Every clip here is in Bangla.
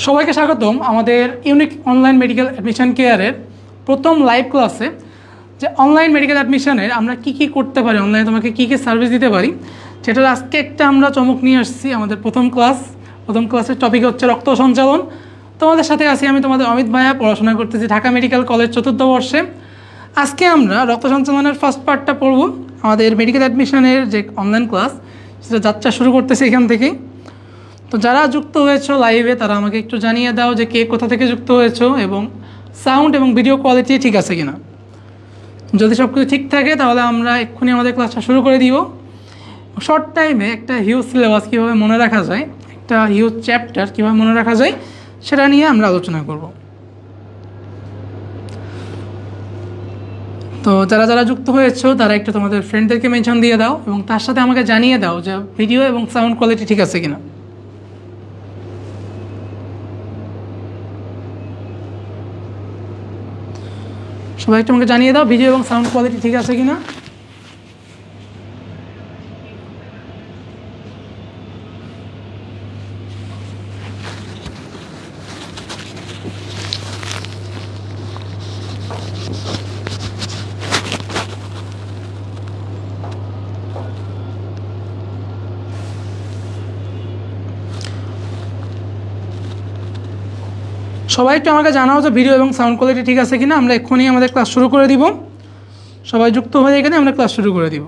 সবাইকে স্বাগতম আমাদের ইউনিক অনলাইন মেডিকেল অ্যাডমিশন কেয়ারের প্রথম লাইভ ক্লাসে। যে অনলাইন মেডিকেল অ্যাডমিশনের আমরা কি কি করতে পারি, অনলাইনে তোমাকে কি কি সার্ভিস দিতে পারি, সেটার আজকে একটা আমরা চমক নিয়ে আসছি। আমাদের প্রথম ক্লাসের টপিক হচ্ছে রক্ত সঞ্চালন। তোমাদের সাথে আছি আমি, তোমাদের অমিত ভাইয়া, পড়াশোনা করতেছি ঢাকা মেডিকেল কলেজ 4th বর্ষে। আজকে আমরা রক্ত সঞ্চালনের ফার্স্ট পার্টটা পড়ব। আমাদের মেডিকেল অ্যাডমিশনের যে অনলাইন ক্লাস সেটা যাত্রা শুরু করতেছি এখান থেকেই। তো যারা যুক্ত হয়েছো লাইভে তারা আমাকে একটু জানিয়ে দাও যে কে কোথা থেকে যুক্ত হয়েছো এবং সাউন্ড এবং ভিডিও কোয়ালিটি ঠিক আছে কিনা। যদি সব কিছু ঠিক থাকে তাহলে আমরা এক্ষুনি আমাদের ক্লাসটা শুরু করে দিব। শর্ট টাইমে একটা হিউজ সিলেবাস কীভাবে মনে রাখা যায়, একটা হিউজ চ্যাপ্টার কীভাবে মনে রাখা যায়, সেটা নিয়ে আমরা আলোচনা করব। তো যারা যারা যুক্ত হয়েছো তারা একটু তোমাদের ফ্রেন্ডদেরকে মেনশন দিয়ে দাও এবং তার সাথে আমাকে জানিয়ে দাও যে ভিডিও এবং সাউন্ড কোয়ালিটি ঠিক আছে কিনা। সবাই একটু আমাকে জানিয়ে দাও ভিডিও এবং সাউন্ড কোয়ালিটি ঠিক আছে কিনা। সবাই একটু আমাকে জানাও যে ভিডিও এবং সাউন্ড কোয়ালিটি ঠিক আছে কিনা। আমরা এক্ষুনি আমাদের ক্লাস শুরু করে দিব। সবাই যুক্ত হয়ে এখানে আমরা ক্লাস শুরু করে দিব।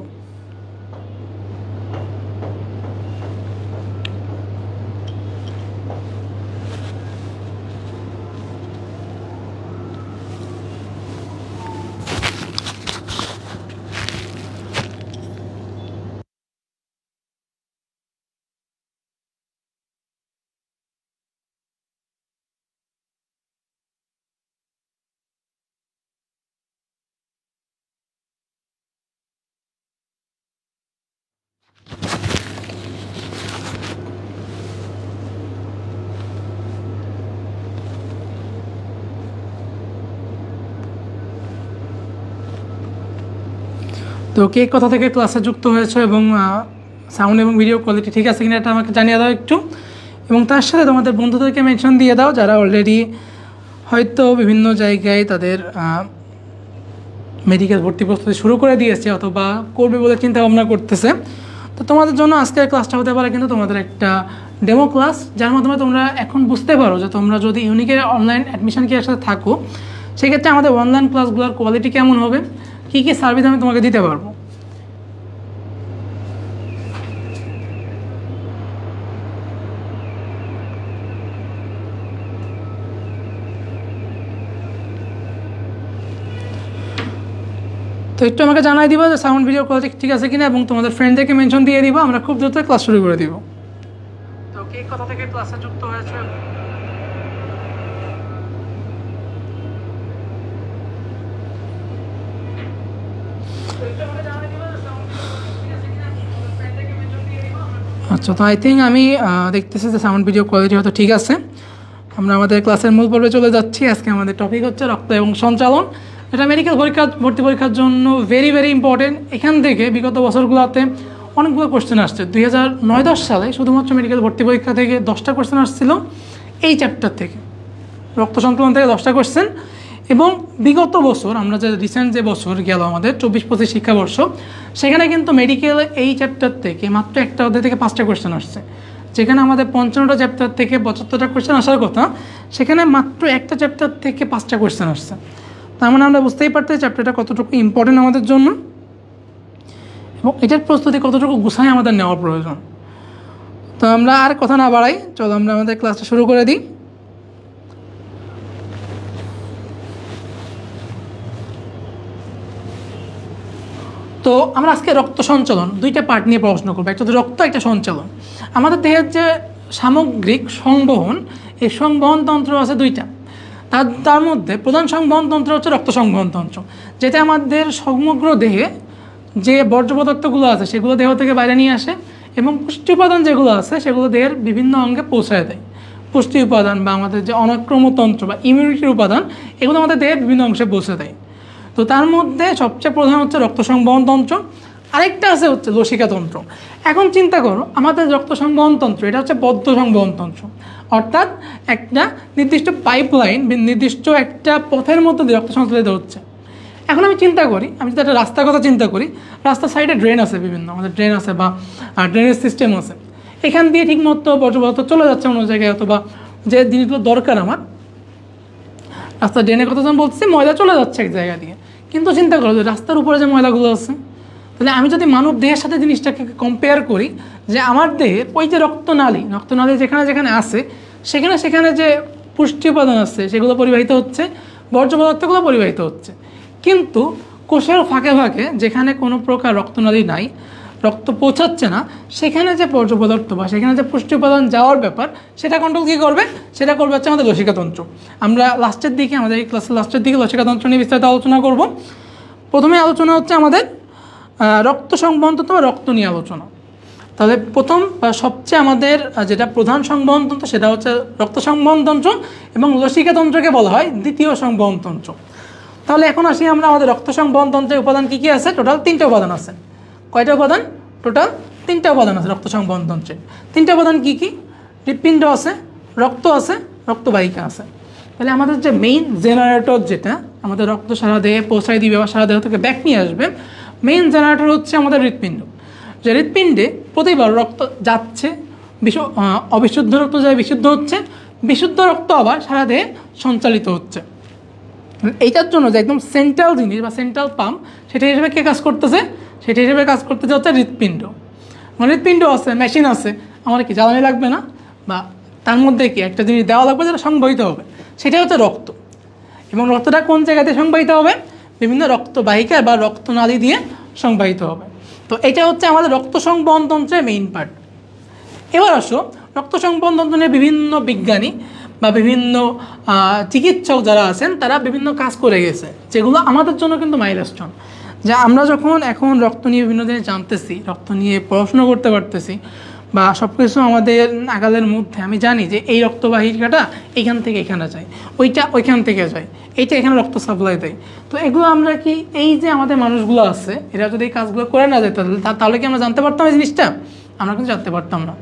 তো কে কোথা থেকে ক্লাসে যুক্ত হয়েছে এবং সাউন্ড এবং ভিডিও কোয়ালিটি ঠিক আছে কিনা এটা আমাকে জানিয়ে দাও একটু। এবং তার সাথে তোমাদের বন্ধুদেরকে মেনশন দিয়ে দাও যারা অলরেডি হয়তো বিভিন্ন জায়গায় তাদের মেডিকেল ভর্তি প্রস্তুতি শুরু করে দিয়েছে অথবা করবে বলে চিন্তা ভাবনা করতেছে। তো তোমাদের জন্য আজকের ক্লাসটা হতে পারে কিন্তু তোমাদের একটা ডেমো ক্লাস, যার মাধ্যমে তোমরা এখন বুঝতে পারো যে তোমরা যদি ইউনিকের অনলাইন অ্যাডমিশন কেয়ারের সাথে থাকো সেক্ষেত্রে আমাদের অনলাইন ক্লাসগুলোর কোয়ালিটি কেমন হবে, কী কী সার্ভিস আমি তোমাকে দিতে পারবো। তো একটু আমাকে জানাই দিবা যে সাউন্ড ভিডিও কোয়ালিটি ঠিক আছে কিনা এবং তোমাদের ফ্রেন্ডদেরকে মেনশন দিয়ে দিবা। আমরা খুব দ্রুত ক্লাস শুরু করে দিব। তো কে কোথা থেকে ক্লাসে যুক্ত হয়েছে আচ্ছা। তো আই থিঙ্ক আমি দেখতেছি যে সাউন্ড ভিডিও কোয়ালিটি হয়তো ঠিক আছে। আমরা আমাদের ক্লাসের মূল পর্বে চলে যাচ্ছি। আজকে আমাদের টপিক হচ্ছে রক্ত এবং সঞ্চালন। এটা মেডিকেল ভর্তি পরীক্ষার জন্য ভেরি ভেরি ইম্পর্টেন্ট। এখান থেকে বিগত বছরগুলোতে অনেকগুলো কোশ্চেন আসছে। 2009-10 সালে শুধুমাত্র মেডিকেল ভর্তি পরীক্ষা থেকে 10টা কোশ্চেন আসছিল এই চ্যাপ্টার থেকে, রক্ত সঞ্চালন থেকে 10টা কোশ্চেন। এবং বিগত বছর আমরা যে রিসেন্ট যে বছর গেল আমাদের 24-25 শিক্ষাবর্ষ, সেখানে কিন্তু মেডিকেল এই চ্যাপ্টার থেকে মাত্র একটা অধ্যায় থেকে 5টা কোশ্চেন আসছে। যেখানে আমাদের 55টা চ্যাপ্টার থেকে 75টা কোশ্চেন আসার কথা, সেখানে মাত্র একটা চ্যাপ্টার থেকে 5টা কোশ্চেন আসছে। তার মানে আমরা বুঝতেই পারতেছি চ্যাপ্টারটা কতটুকু ইম্পর্টেন্ট আমাদের জন্য এবং এটার প্রস্তুতি কতটুকু গুছায় আমাদের নেওয়ার প্রয়োজন। তো আমরা আর কথা না বাড়াই, চলো আমরা আমাদের ক্লাসটা শুরু করে দিই। তো আমরা আজকে রক্ত সঞ্চালন দুইটা পার্ট নিয়ে পড়াশোনা করবো, একটা রক্ত, একটা সঞ্চালন। আমাদের দেহের যে সামগ্রিক সংবহন, এই সংবহন তন্ত্র আছে দুইটা। তার মধ্যে প্রধান সংবহন তন্ত্র হচ্ছে রক্ত সংবহন তন্ত্র, যেটা আমাদের সমগ্র দেহে যে বর্জ্য পদার্থগুলো আছে সেগুলো দেহ থেকে বাইরে নিয়ে আসে এবং পুষ্টি উপাদান যেগুলো আছে সেগুলো দেহের বিভিন্ন অঙ্গে পৌঁছায় দেয়। পুষ্টি উপাদান বা আমাদের যে অনাক্রম্যতন্ত্র বা ইমিউনিটির উপাদান, এগুলো আমাদের দেহের বিভিন্ন অংশে পৌঁছে দেয়। তো তার মধ্যে সবচেয়ে প্রধান হচ্ছে রক্ত সংবহন তন্ত্র, আরেকটা আছে হচ্ছে লসিকা তন্ত্র। এখন চিন্তা করো আমাদের রক্ত সংবহন তন্ত্র এটা হচ্ছে বদ্ধ সংবহন তন্ত্র, অর্থাৎ একটা নির্দিষ্ট পাইপলাইন, নির্দিষ্ট একটা পথের মধ্যে দিয়ে রক্ত সঞ্চালিত হচ্ছে। এখন আমি চিন্তা করি, আমি যদি একটা রাস্তার কথা চিন্তা করি, রাস্তার সাইডে ড্রেন আছে, বিভিন্ন আমাদের ড্রেন আছে বা ড্রেনেজ সিস্টেম আছে, এখান দিয়ে ঠিকমতো বর্জ্য পদার্থ চলে যাচ্ছে অন্য জায়গায়, অথবা যে জিনিসগুলো দরকার আমার, রাস্তার ড্রেনের কথা যখন বলছি, ময়লা চলে যাচ্ছে এক জায়গা দিয়ে। কিন্তু চিন্তা করো যে রাস্তার উপরে যে ময়লাগুলো আছে, তাহলে আমি যদি মানব দেহের সাথে জিনিসটাকে কম্পেয়ার করি, যে আমার দেহে ওই যে রক্তনালী যেখানে যেখানে আছে, সেখানে সেখানে যে পুষ্টি উপাদান আছে সেগুলো পরিবাহিত হচ্ছে, বর্জ্য পদার্থগুলো পরিবাহিত হচ্ছে। কিন্তু কোষের ফাঁকে ফাঁকে যেখানে কোনো প্রকার রক্তনালী নাই, রক্ত পৌঁছাচ্ছে না, সেখানে যে বর্জ্য পদার্থ বা সেখানে যে পুষ্টি উপাদান যাওয়ার ব্যাপার, সেটা কন্ট্রোল কী করবে? সেটা করবে হচ্ছে আমাদের লসিকাতন্ত্র। আমরা লাস্টের দিকে, আমাদের এই ক্লাসের লাস্টের দিকে লসিকাতন্ত্র নিয়ে বিস্তারিত আলোচনা করব। প্রথমে আলোচনা হচ্ছে আমাদের রক্ত সংবহনতন্ত্র বা রক্ত নিয়ে আলোচনা। তাহলে প্রথম বা সবচেয়ে আমাদের যেটা প্রধান সংবহনতন্ত্র, সেটা হচ্ছে রক্ত সংবহনতন্ত্র, এবং লসিকাতন্ত্রকে বলা হয় দ্বিতীয় সংবহনতন্ত্র। তাহলে এখন আসি আমরা আমাদের রক্ত সংবহনতন্ত্রের উপাদান কী কী আছে। টোটাল 3টা উপাদান আছে। কয়টা উপাদান? টোটাল 3টা উপাদান আছে রক্ত সংবহনতন্ত্রে। 3টা উপাদান কী কী? হৃৎপিণ্ড আছে, রক্ত আছে, রক্তবাহিকা আছে। তাহলে আমাদের যে মেইন জেনারেটর, যেটা আমাদের রক্ত সারা দেহে পৌঁছায় দিবে বা সারা দেহ থেকে ব্যাক নিয়ে আসবে, মেইন জেনারেটর হচ্ছে আমাদের হৃৎপিণ্ড। যে হৃৎপিণ্ডে প্রতিবার রক্ত যাচ্ছে, অবিশুদ্ধ রক্ত যায় বিশুদ্ধ হচ্ছে, বিশুদ্ধ রক্ত আবার সারা দেহে সঞ্চালিত হচ্ছে। এইটার জন্য যে একদম সেন্ট্রাল জিনিস বা সেন্ট্রাল পাম্প, সেটা হিসেবে কে কাজ করতেছে? সেটা হিসেবে কাজ করতেছে হচ্ছে হৃৎপিণ্ড। মানে হৃৎপিণ্ড আছে, মেশিন আছে, আমার কি জ্বালানি লাগবে না, বা তার মধ্যে কি একটা জিনিস দেওয়া লাগবে যেটা সংবহিত হবে, সেটা হচ্ছে রক্ত। এবং রক্তটা কোন জায়গাতে সংবাহিত হবে? বিভিন্ন রক্তবাহিকা বা রক্তনালী দিয়ে সংবাহিত হবে। তো এটা হচ্ছে আমাদের রক্ত সংবহনতন্ত্রের মেইন পার্ট। এবার আসো, রক্ত সংবহনতন্ত্র নিয়ে বিভিন্ন বিজ্ঞানী বা বিভিন্ন চিকিৎসক যারা আছেন, তারা বিভিন্ন কাজ করে গেছে, যেগুলো আমাদের জন্য কিন্তু মাইলস্টোন। যা আমরা যখন এখন রক্ত নিয়ে বিভিন্ন জিনিস জানতেছি, রক্ত নিয়ে পড়াশোনা করতে পারতেছি, বা সব কিছু আমাদের নাগালের মধ্যে, আমি জানি যে এই রক্তবাহিকাটা এইখান থেকে এখানে যায়, ওইটা ওইখান থেকে যায়, এইটা এখানে রক্ত সাপ্লাই দেয়। তো এগুলো আমরা কি, এই যে আমাদের মানুষগুলো আছে, এরা যদি এই কাজগুলো করে না যেত, তাহলে কি আমরা জানতে পারতাম এই জিনিসটা? আমরা কিন্তু জানতে পারতাম না।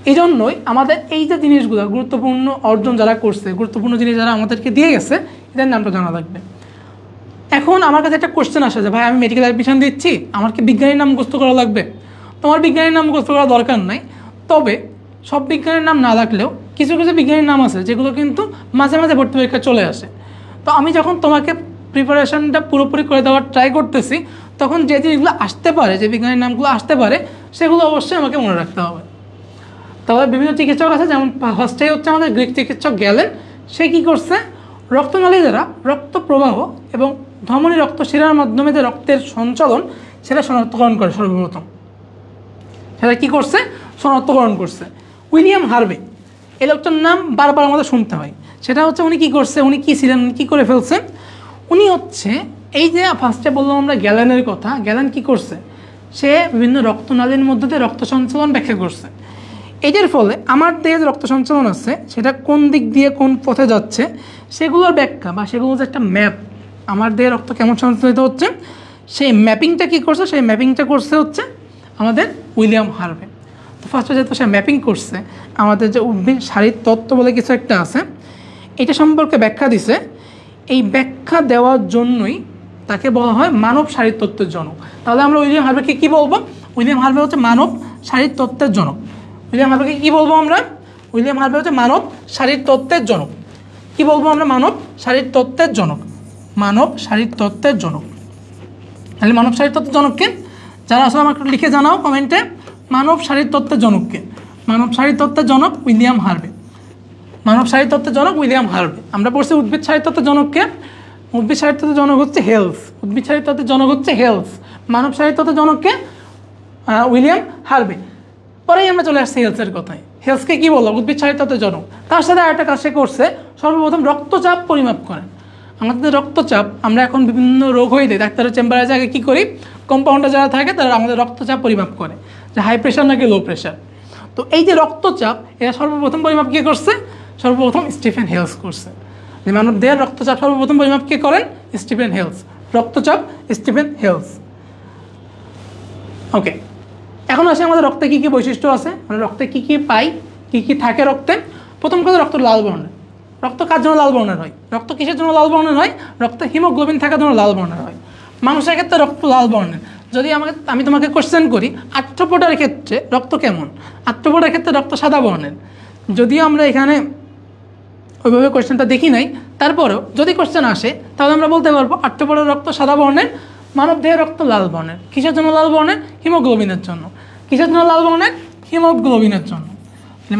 এই জন্যই আমাদের এই যে জিনিসগুলো, গুরুত্বপূর্ণ অর্জন যারা করছে, গুরুত্বপূর্ণ জিনিস যারা আমাদেরকে দিয়ে গেছে, এদের নামটা জানা লাগবে। এখন আমার কাছে একটা কোশ্চেন আসে যে ভাই, আমি মেডিকেল অ্যাডমিশন দিচ্ছি, আমার কি বিজ্ঞানীর নাম মুখস্থ করা লাগবে? তোমার বিজ্ঞানীর নাম মুখস্থ করার দরকার নাই। তবে সব বিজ্ঞানীর নাম না লাগলেও কিছু কিছু বিজ্ঞানীর নাম আছে যেগুলো কিন্তু মাঝে মাঝে ভর্তি পরীক্ষা চলে আসে। তো আমি যখন তোমাকে প্রিপারেশনটা পুরোপুরি করে দেওয়ার ট্রাই করতেছি, তখন যে জিনিসগুলো আসতে পারে, যে বিজ্ঞানীর নামগুলো আসতে পারে, সেগুলো অবশ্যই আমাকে মনে রাখতে হবে। তবে বিভিন্ন চিকিৎসক আছে, যেমন ফার্স্টেই হচ্ছে আমাদের গ্রিক চিকিৎসক গ্যালেন। সে কী করছে? রক্তনালী দ্বারা রক্ত প্রবাহ এবং ধমনী রক্তশিরার মাধ্যমে যে রক্তের সঞ্চালন, সেটা শনাক্তকরণ করে সর্বপ্রথম। সেটা কী করছে? শনাক্তকরণ করছে। উইলিয়াম হার্ভে, এই লোকটার নাম বারবার আমাদের শুনতে হয়। সেটা হচ্ছে উনি কী করছে, উনি কী ছিলেন, কী করে ফেলছেন? উনি হচ্ছে, এই যে ফার্স্টে বললাম আমরা গ্যালেনের কথা, গ্যালেন কী করছে? সে বিভিন্ন রক্তনালীর মধ্যে দিয়ে রক্ত সঞ্চালন ব্যাখ্যা করছে। এটার ফলে আমার দেহে রক্ত সঞ্চালন আছে, সেটা কোন দিক দিয়ে কোন পথে যাচ্ছে, সেগুলোর ব্যাখ্যা বা সেগুলো যে একটা ম্যাপ, আমার দেহে রক্ত কেমন সঞ্চালিত হচ্ছে, সেই ম্যাপিংটা কী করছে? সেই ম্যাপিংটা করছে হচ্ছে আমাদের উইলিয়াম হার্ভে। তো ফার্স্টে যেহেতু সে ম্যাপিং করছে, আমাদের যে উদ্ভিদ শারীর তত্ত্ব বলে কিছু একটা আছে, এটা সম্পর্কে ব্যাখ্যা দিছে। এই ব্যাখ্যা দেওয়ার জন্যই তাকে বলা হয় মানব শারীরতত্ত্বের জনক। তাহলে আমরা উইলিয়াম হার্ভেকে কী বলবো? উইলিয়াম হার্ভে হচ্ছে মানব শারীরতত্ত্বের জনক। উইলিয়াম হার্ভেকে কী বলবো আমরা? উইলিয়াম হার্ভে হচ্ছে মানব শারীরতত্ত্বের জনক। কী বলবো আমরা? মানব শারীরতত্ত্বের জনক। মানব শারীরতত্ত্বের জনক। তাহলে মানব শারীরতত্ত্বের জনককে, যারা আসলে আমাকে লিখে জানাও কমেন্টে, মানব শারীরতত্ত্বের জনককে। মানব শারীরতত্ত্বের জনক উইলিয়াম হার্ভে। মানব শারীরতত্ত্বের জনক উইলিয়াম হার্ভে। আমরা পড়ছি উদ্ভিদ শারীরতত্ত্বের জনককে। উদ্ভিদ শারীরতত্ত্বের জনক হচ্ছে হেলস। উদ্ভিদ শারীরতত্ত্বের জনক হচ্ছে হেলস। মানব শারীরতত্ত্বের জনককে উইলিয়াম হার্ভে। পরেই আমরা চলে আসছি হেলসের কথায়। হেলসকে কী বললাম? উদ্ভিদ শারীরতত্ত্বের জনক। তার সাথে আরেকটা কাজ সে করছে, সর্বপ্রথম রক্তচাপ পরিমাপ করেন। আমাদের রক্তচাপ, আমরা এখন বিভিন্ন রোগ হয়ে দেয়, ডাক্তারের চেম্বারে আগে কী করি? কম্পাউন্ডার যারা থাকে তারা আমাদের রক্তচাপ পরিমাপ করে, যে হাই প্রেশার নাকি লো প্রেশার। তো এই যে রক্তচাপ, এটা সর্বপ্রথম পরিমাপ কে করছে? সর্বপ্রথম স্টিফেন হেলস করছে। যে মানব দেহের রক্তচাপ সর্বপ্রথম পরিমাপ কে করেন? Stephen Hales. রক্তচাপ স্টিফেন হেলস। ওকে, এখন আসে আমাদের রক্তে কী কী বৈশিষ্ট্য আছে, মানে রক্তে কী কী পাই, কী কী থাকে রক্তে। প্রথম কথা রক্ত লাল বর্ণের। রক্ত কার জন্য লাল বর্ণের হয়? রক্ত কিসের জন্য লাল বর্ণের হয়? রক্ত হিমোগ্লোবিন থাকার জন্য লাল বর্ণের হয়। মানুষের ক্ষেত্রে রক্ত লাল বর্ণের। যদি আমি তোমাকে কোশ্চেন করি আর্থ্রোপোডার ক্ষেত্রে রক্ত কেমন? আর্থ্রোপোডার ক্ষেত্রে রক্ত সাদা বর্ণের। যদিও আমরা এখানে ওইভাবে কোশ্চেনটা দেখি নাই, তারপরেও যদি কোশ্চেন আসে তাহলে আমরা বলতে পারবো আর্থ্রোপোডার রক্ত সাদা বর্ণের, মানব দেহের রক্ত লাল বর্ণের। কিসের জন্য লাল বর্ণের? হিমোগ্লোবিনের জন্য। কিসের জন্য লাল বর্ণের? হিমোগ্লোবিনের জন্য।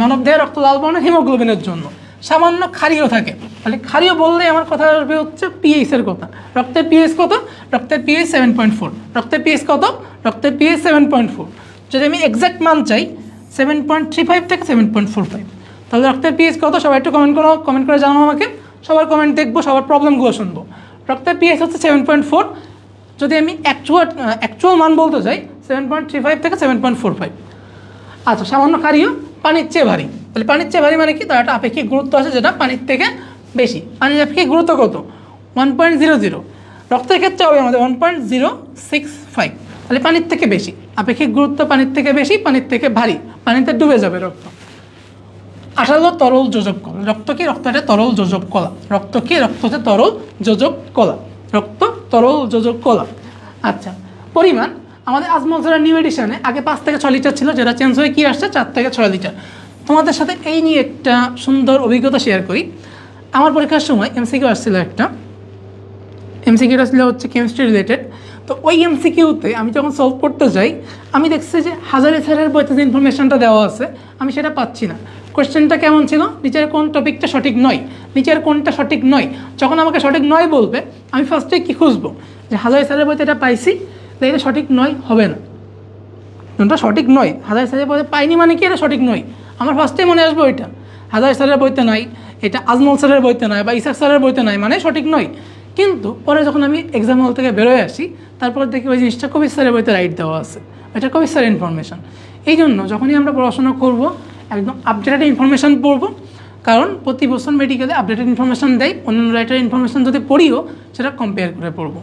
মানব দেহের রক্ত লাল বর্ণের হিমোগ্লোবিনের জন্য। সামান্য ক্ষারীয় থাকে, তাহলে ক্ষারীয় বললে আমার কথা আসবে হচ্ছে পিএইচের কথা। রক্তের পিএইচ কত? রক্তের পিএইচ 7.4। রক্তের পিএইচ কত? রক্তের পিএইচ 7.4। যদি আমি এক্সাক্ট মান চাই 7.35 থেকে 7.45, তাহলে রক্তের পিএইচ কত? সবাই একটু কমেন্ট করে জানাও আমাকে। সবার কমেন্ট দেখবো, সবার প্রবলেমগুলো শুনবো। রক্তের পিএইচ হচ্ছে 7.4। যদি আমি অ্যাকচুয়াল মান বলতে চাই 7.35 থেকে 7.45। আচ্ছা, সামান্য ক্ষারীয়, পানির চেয়ে ভারী। তাহলে পানির চেয়ে ভারী মানে কি? তার একটা আপেক্ষিক গুরুত্ব আছে যেটা পানির থেকে বেশি। পানির আপেক্ষিক গুরুত্ব কত? 1.00। রক্তের ক্ষেত্রে হবে আমাদের 1.065। তাহলে পানির থেকে বেশি, আপেক্ষিক গুরুত্ব পানির থেকে বেশি, পানির থেকে ভারী, পানিতে ডুবে যাবে রক্ত। আঠালো তরল যোজক কলা। রক্ত কি? রক্ত একটা তরল যোজক কলা। রক্ত কি? রক্ত হচ্ছে তরল যোজক কলা। রক্ত তরল যোজক কলা। আচ্ছা, পরিমাণ আমাদের আজমলসের নিউ এডিশনে আগে 5 থেকে 6 লিটার ছিল, যেটা চেঞ্জ হয়ে কি আসছে 4 থেকে 6 লিটার। তোমাদের সাথে এই নিয়ে একটা সুন্দর অভিজ্ঞতা শেয়ার করি। আমার পরীক্ষার সময় এমসিকিউ আসছিল একটা। এমসিকিউটা ছিল হচ্ছে কেমিস্ট্রি রিলেটেড। তো ওই এমসিকিউতে আমি যখন সলভ করতে যাই, আমি দেখছি যে হাজারি স্যারের বইতে যে ইনফরমেশনটা দেওয়া আছে আমি সেটা পাচ্ছি না। কোয়েশ্চেনটা কেমন ছিল? নিচের কোন টপিকটা সঠিক নয়, নিচের কোনটা সঠিক নয়। যখন আমাকে সঠিক নয় বলবে, আমি ফার্স্টে কী খুঁজবো? যে হাজারি স্যারের বইতে এটা পাইছি, এটা সঠিক নয় হবে না। কোনটা সঠিক নয়? হাজারি স্যারের বইতে পাইনি মানে কি এটা সঠিক নয়? আমার ফার্স্টে মনে আসবে ওইটা। হাজারি স্যারের বইতে নাই, এটা আজমল স্যারের বইতে নাই, বা ইসাক স্যারের বইতে নাই মানে সঠিক নয়। কিন্তু পরে যখন আমি এক্সাম হল থেকে বেরোয় আসি, তারপর দেখি ওই জিনিসটা কবির স্যারের বইতে রাইট দেওয়া আছে। এটা কবির স্যারের ইনফরমেশান। এই জন্য যখনই আমরা পড়াশোনা করব একদম আপডেটেড ইনফরমেশান পড়বো, কারণ প্রতি বছর মেডিকেলে আপডেটেড ইনফরমেশান দেয়। অন্যান্য রাইটারের ইনফরমেশান যদি পড়িও সেটা কম্পেয়ার করে পড়বো।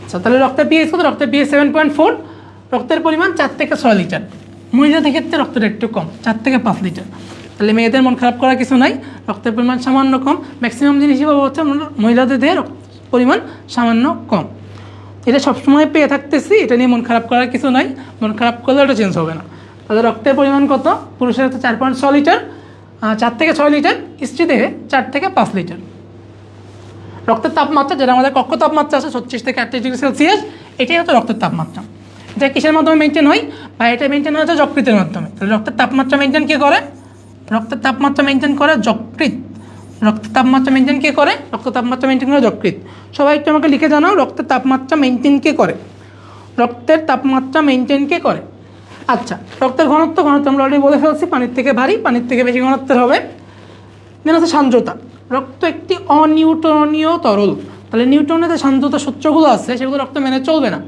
আচ্ছা, তাহলে রক্তের পিএইচ কত? রক্তের পিএইচ 7.4। রক্তের পরিমাণ 4 থেকে 6 লিটার। মহিলাদের ক্ষেত্রে রক্তটা একটু কম, 4 থেকে 5 লিটার। তাহলে মেয়েদের মন খারাপ করার কিছু নাই, রক্তের পরিমাণ সামান্য কম। ম্যাক্সিমাম জিনিসই পাবো হচ্ছে মহিলাদের দেহে পরিমাণ সামান্য কম। এটা সবসময় পেয়ে থাকতেছি, এটা নিয়ে মন খারাপ করার কিছু নাই। মন খারাপ করলে ওটা চেঞ্জ হবে না। তাহলে রক্তের পরিমাণ কত? পুরুষের হচ্ছে 4.6 লিটার, 4 থেকে 6 লিটার। স্ত্রী দেহে 4 থেকে 5 লিটার। রক্তের তাপমাত্রা, যেটা আমাদের কক্ষ তাপমাত্রা আছে 36 থেকে 38 ডিগ্রি সেলসিয়াস, এটাই হচ্ছে রক্তের তাপমাত্রা। এটা কিসের মাধ্যমে মেনটেন হয়? বা এটা মেনটেন হচ্ছে যকৃতের মাধ্যমে। তাহলে রক্তের তাপমাত্রা মেনটেন কে করে? রক্তের তাপমাত্রা মেনটেন করে যকৃৎ। রক্তের তাপমাত্রা মেনটেন কে করে? রক্তের তাপমাত্রা মেনটেন করে যকৃৎ। সবাই একটু আমাকে লিখে জানাও, রক্তের তাপমাত্রা মেনটেন কে করে? রক্তের তাপমাত্রা মেনটেন কে করে? আচ্ছা, রক্তের ঘনত্ব আমরা অলরেডি বলে ফেলছি, পানির থেকে ভারী, পানির থেকে বেশি ঘনত্বের হবে। দেন আছে সান্দ্রতা। রক্ত একটি অনিউটনীয় তরল। তাহলে নিউটনের যে সান্দ্রতা সূত্রগুলো আছে সেগুলো রক্ত মেনে চলবে না।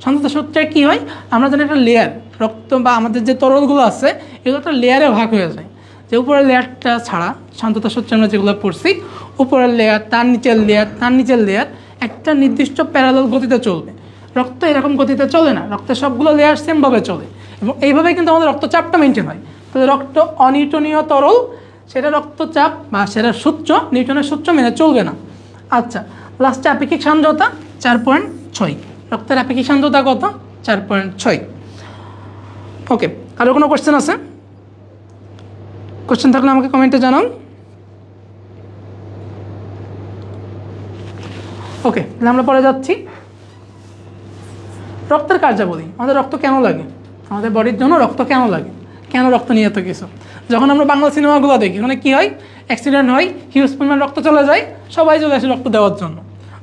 সান্দ্রতা সূত্রে কী হয়? আমরা জানি একটা লেয়ার, রক্ত বা আমাদের যে তরলগুলো আছে এগুলো একটা লেয়ারে ভাগ হয়ে যায়। যে উপরের লেয়ারটা ছাড়া সান্দ্রতা সূত্রে আমরা যেগুলো পড়ছি, উপরের লেয়ার, তার নিচের লেয়ার, তার নিচের লেয়ার একটা নির্দিষ্ট প্যারালাল গতিতে চলবে। রক্ত এরকম গতিতে চলে না, রক্তের সবগুলো লেয়ার সেমভাবে চলে। এবং এইভাবেই কিন্তু আমাদের রক্তচাপটা মেনটেন হয়। তাহলে রক্ত অনিউটনীয় তরল, সেটা রক্তচাপ বা সেটা সূত্র নিউটনের সূত্র মেনে চলবে না। আচ্ছা, লাস্টে আপেক্ষিক সান্দ্রতা 4.6। রক্তের আপেক্ষিক সান্দ্রতা কত? 4.6। ওকে, আরও কোনো কোশ্চেন আছে? কোশ্চেন থাকলে আমাকে কমেন্টে জানান। ওকে, তাহলে আমরা পরে যাচ্ছি। রক্তের কার্যাবলী। আমাদের রক্ত কেন লাগে? আমাদের বডির জন্য রক্ত কেন লাগে? কেন রক্ত নিয়ে এত কিছু? যখন আমরা বাংলা সিনেমাগুলো দেখি, ওখানে কী হয়? অ্যাক্সিডেন্ট হয়, হিউজ পরিমাণ রক্ত চলে যায়, সবাই চলে আসে রক্ত দেওয়ার জন্য।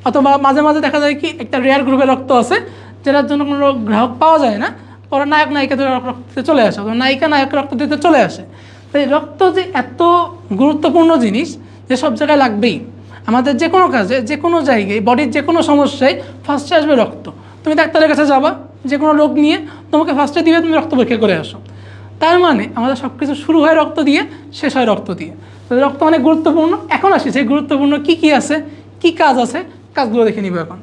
অথবা মাঝে মাঝে দেখা যায় কি একটা রেয়ার গ্রুপের রক্ত আছে যেটার জন্য কোনো গ্রাহক পাওয়া যায় না, পরে নায়ক নায়িকাদের রক্ত দিতে চলে আসে, অথবা নায়িকা নায়ক রক্ত দিতে চলে আসে। তাই রক্ত যে এত গুরুত্বপূর্ণ জিনিস যে সব জায়গায় লাগবেই। আমাদের যে কোনো কাজে, যে কোনো জায়গায়, বডির যে কোনো সমস্যায় ফার্স্টে আসবে রক্ত। তুমি ডাক্তারের কাছে যাবা যে কোনো রোগ নিয়ে, তোমাকে ফার্স্টে দিবে তুমি রক্ত পরীক্ষা করে আসো। তার মানে আমাদের সব কিছু শুরু হয় রক্ত দিয়ে, শেষ হয় রক্ত দিয়ে। তো রক্ত অনেক গুরুত্বপূর্ণ। এখন আসি সেই গুরুত্বপূর্ণ কী কী আছে, কী কাজ আছে, কাজগুলো দেখে নিব এখন।